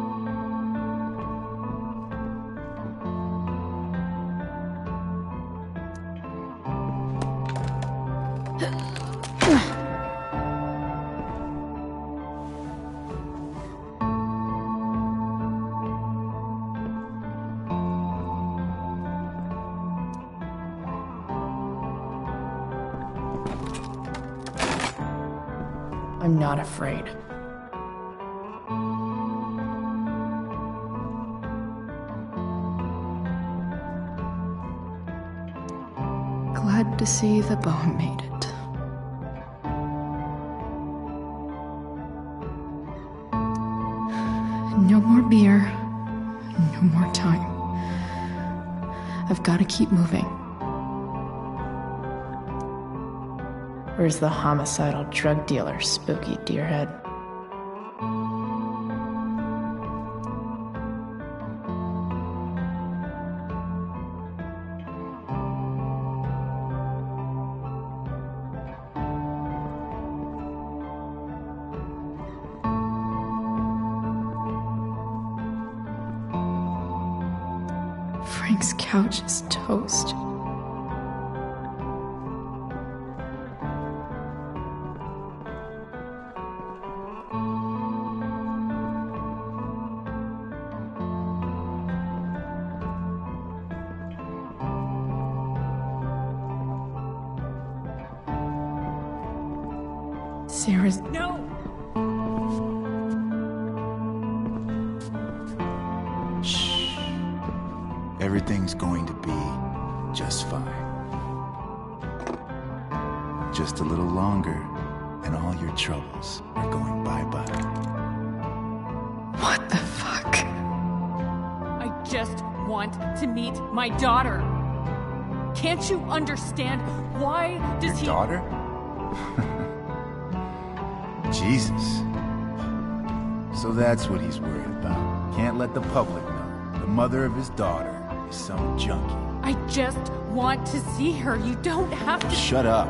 I'm not afraid. Glad to see the bone made it. No more beer, no more time. I've got to keep moving. Where's the homicidal drug dealer, Spooky Deerhead? Frank's couch is toast. Sarah's... No! Shh. Everything's going to be just fine. Just a little longer, and all your troubles are going bye-bye. What the fuck? I just want to meet my daughter. Can't you understand? Why does Your daughter? Jesus. So that's what he's worried about. Can't let the public know. The mother of his daughter is some junkie. I just want to see her. You don't have to... Shut up.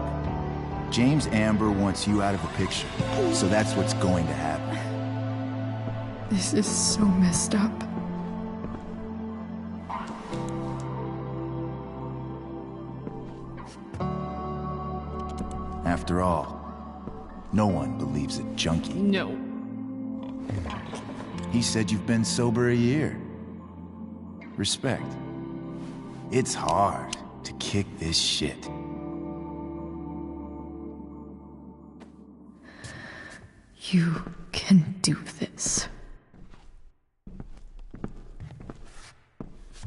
James Amber wants you out of the picture. So that's what's going to happen. This is so messed up. After all, no one believes a junkie. No. He said you've been sober a year. Respect. It's hard to kick this shit. You can do this.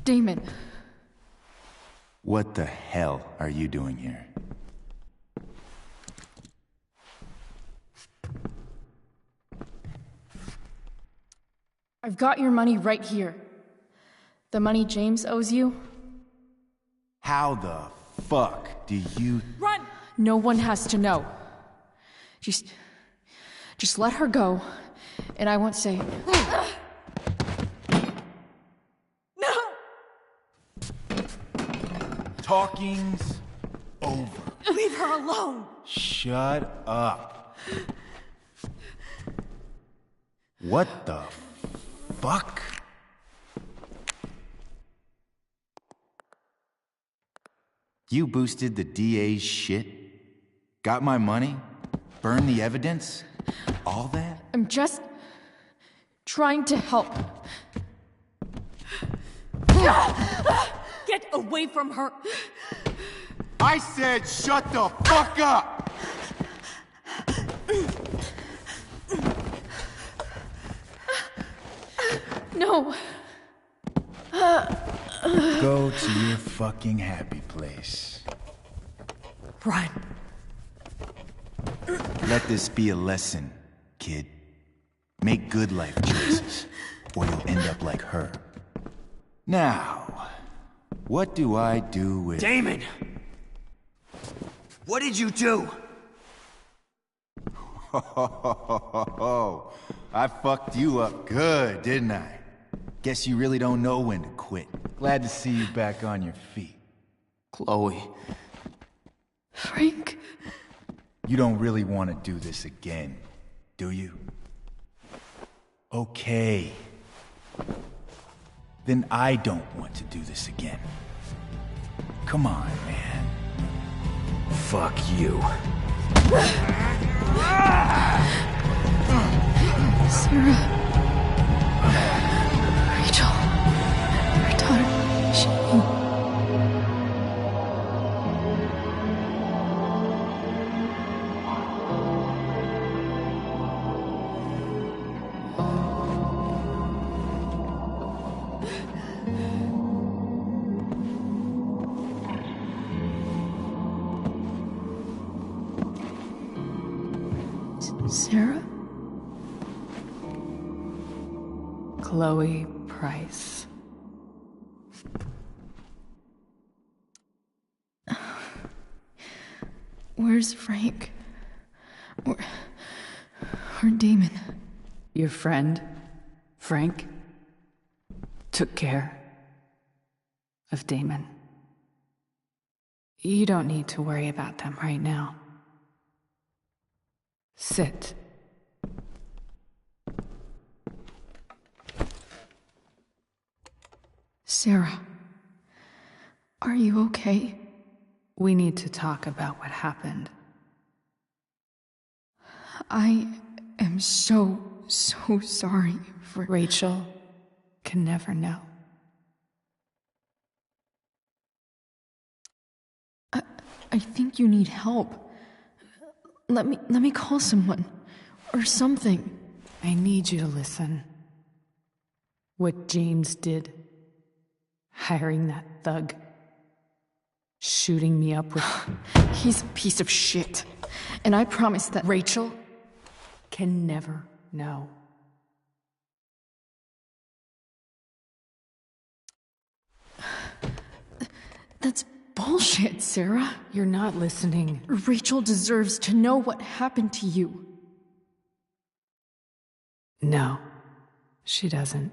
Damon. What the hell are you doing here? I've got your money right here. The money James owes you. How the fuck do you... Run! No one has to know. Just let her go, and I won't say... No! Talking's over. Leave her alone! Shut up. What the fuck? You boosted the DA's shit? Got my money? Burned the evidence? All that? I'm just trying to help. Get away from her! I said shut the fuck up! No. Go to your fucking happy place. Run. Let this be a lesson, kid. Make good life choices, or you'll end up like her. Now, what do I do with... Damon! What did you do? I fucked you up good, didn't I? Guess you really don't know when to quit. Glad to see you back on your feet. Chloe. Frank. You don't really want to do this again, do you? Okay. Then I don't want to do this again. Come on, man. Fuck you. Sarah. Rachel. Her daughter. She... Sarah? Chloe Price. Where's Frank? Or Damon? Your friend, Frank, took care of Damon. You don't need to worry about them right now. Sit. Sarah, are you okay? We need to talk about what happened. I am so sorry for... Rachel can never know. I think you need help. Let me call someone. Or something. I need you to listen. What James did. Hiring that thug. Shooting me up with... He's a piece of shit. And I promise that... Rachel can never know. That's bullshit, Sarah. You're not listening. Rachel deserves to know what happened to you. No, she doesn't.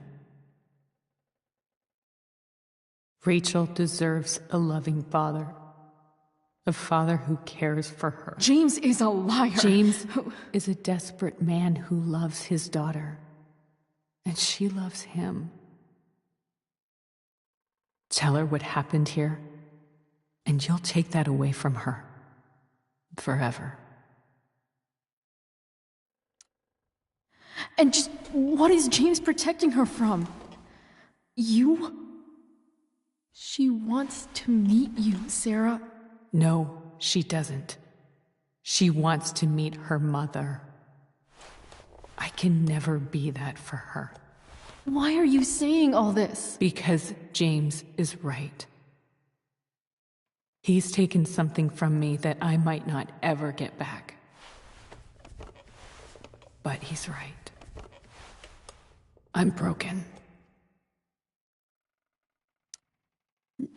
Rachel deserves a loving father. A father who cares for her. James is a liar. James is a desperate man who loves his daughter. And she loves him. Tell her what happened here, and you'll take that away from her. Forever. And just what is James protecting her from? You? She wants to meet you, Sarah. No, she doesn't. She wants to meet her mother. I can never be that for her. Why are you saying all this? Because James is right. He's taken something from me that I might not ever get back. But he's right. I'm broken.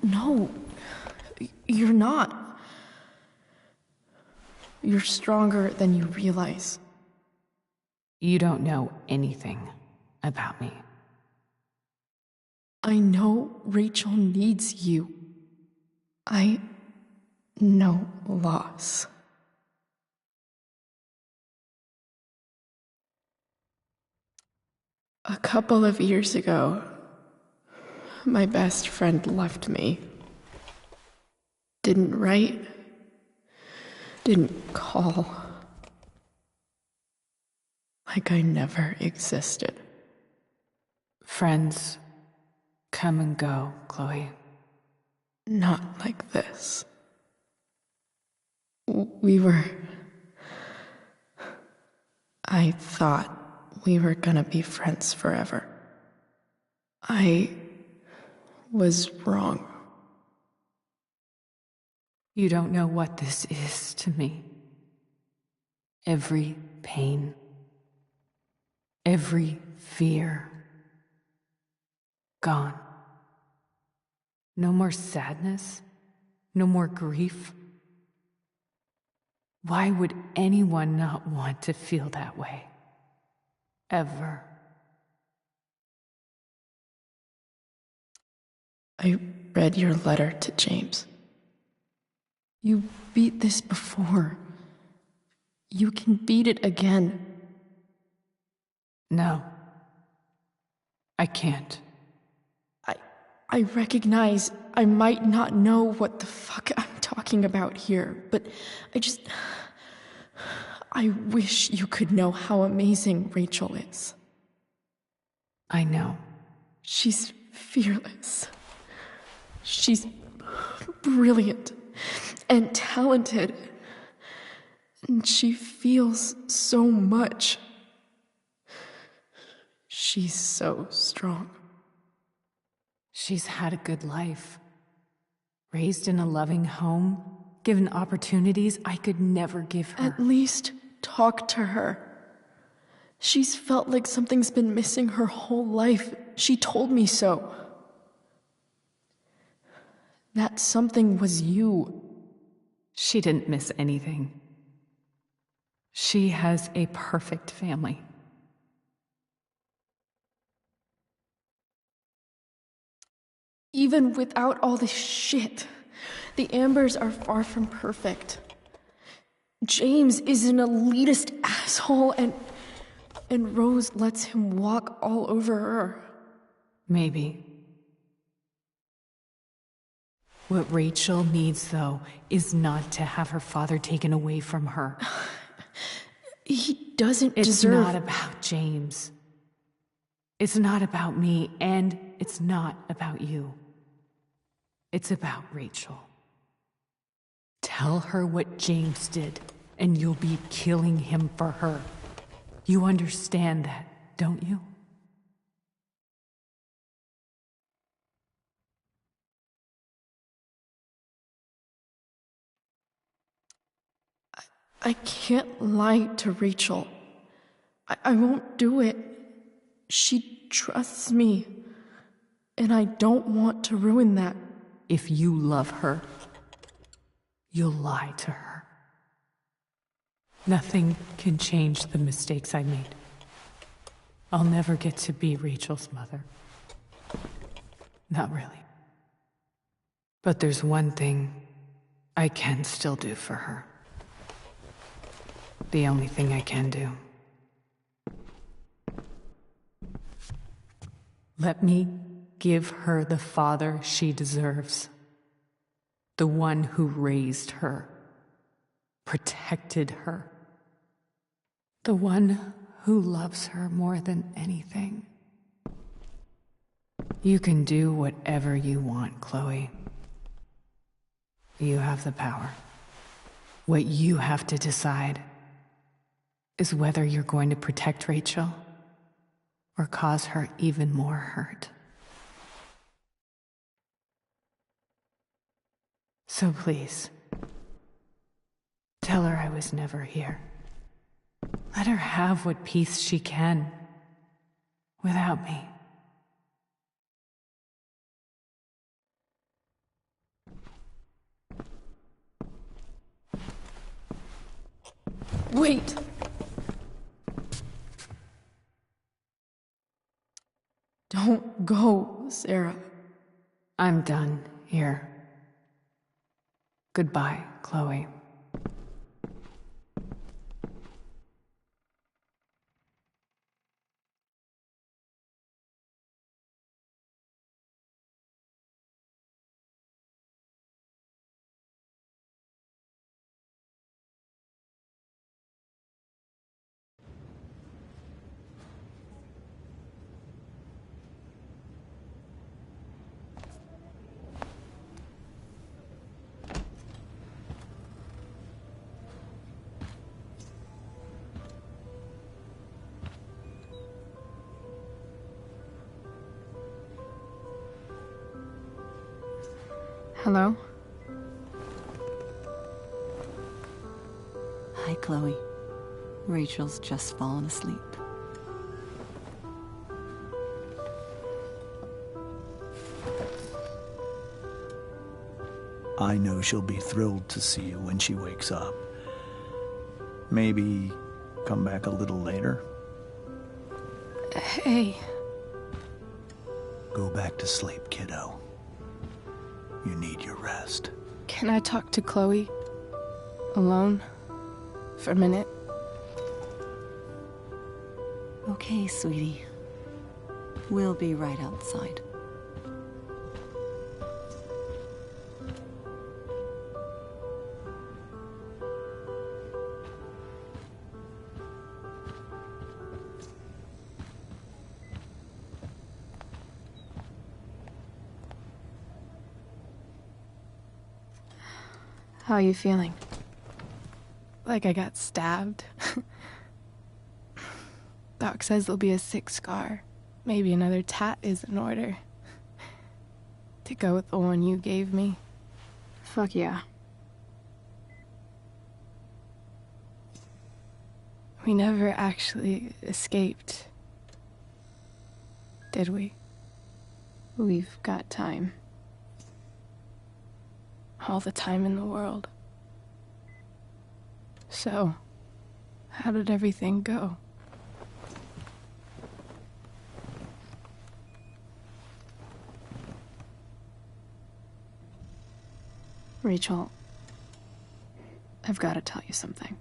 No, you're not. You're stronger than you realize. You don't know anything about me. I know Rachel needs you. I know loss. A couple of years ago, my best friend left me. Didn't write. Didn't call. Like I never existed. Friends come and go, Chloe. Not like this. I thought we were gonna be friends forever. I was wrong. You don't know what this is to me. Every pain, every fear, gone. No more sadness, no more grief. Why would anyone not want to feel that way? Ever. I read your letter to James. You beat this before. You can beat it again. No. I can't. I recognize I might not know what the fuck I'm talking about here, but I wish you could know how amazing Rachel is. I know. She's fearless. She's brilliant and talented. And she feels so much. She's so strong. She's had a good life. Raised in a loving home, given opportunities I could never give her. At least talk to her. She's felt like something's been missing her whole life. She told me so. That something was you. She didn't miss anything. She has a perfect family. Even without all this shit, the Ambers are far from perfect. James is an elitist asshole, and Rose lets him walk all over her. Maybe. What Rachel needs, though, is not to have her father taken away from her. He doesn't It's deserve... not about James. It's not about me, and it's not about you. It's about Rachel. Tell her what James did, and you'll be killing him for her. You understand that, don't you? I can't lie to Rachel. I won't do it. She trusts me, and I don't want to ruin that. If you love her, you'll lie to her. Nothing can change the mistakes I made. I'll never get to be Rachel's mother. Not really. But there's one thing I can still do for her. The only thing I can do. Let me give her the father she deserves. The one who raised her, protected her. The one who loves her more than anything. You can do whatever you want, Chloe. You have the power. What you have to decide is whether you're going to protect Rachel or cause her even more hurt. So please, tell her I was never here. Let her have what peace she can without me. Wait! Don't go, Sarah. I'm done here. Goodbye, Chloe. Hello? Hi, Chloe. Rachel's just fallen asleep. I know she'll be thrilled to see you when she wakes up. Maybe come back a little later? Hey. Go back to sleep, kiddo. You need your rest. Can I talk to Chloe? Alone? For a minute? Okay, sweetie. We'll be right outside. How are you feeling? Like I got stabbed? Doc says there'll be a sick scar. Maybe another tat is in order. To go with the one you gave me. Fuck yeah. We never actually escaped, did we? We've got time. All the time in the world. So, how did everything go? Rachel, I've got to tell you something.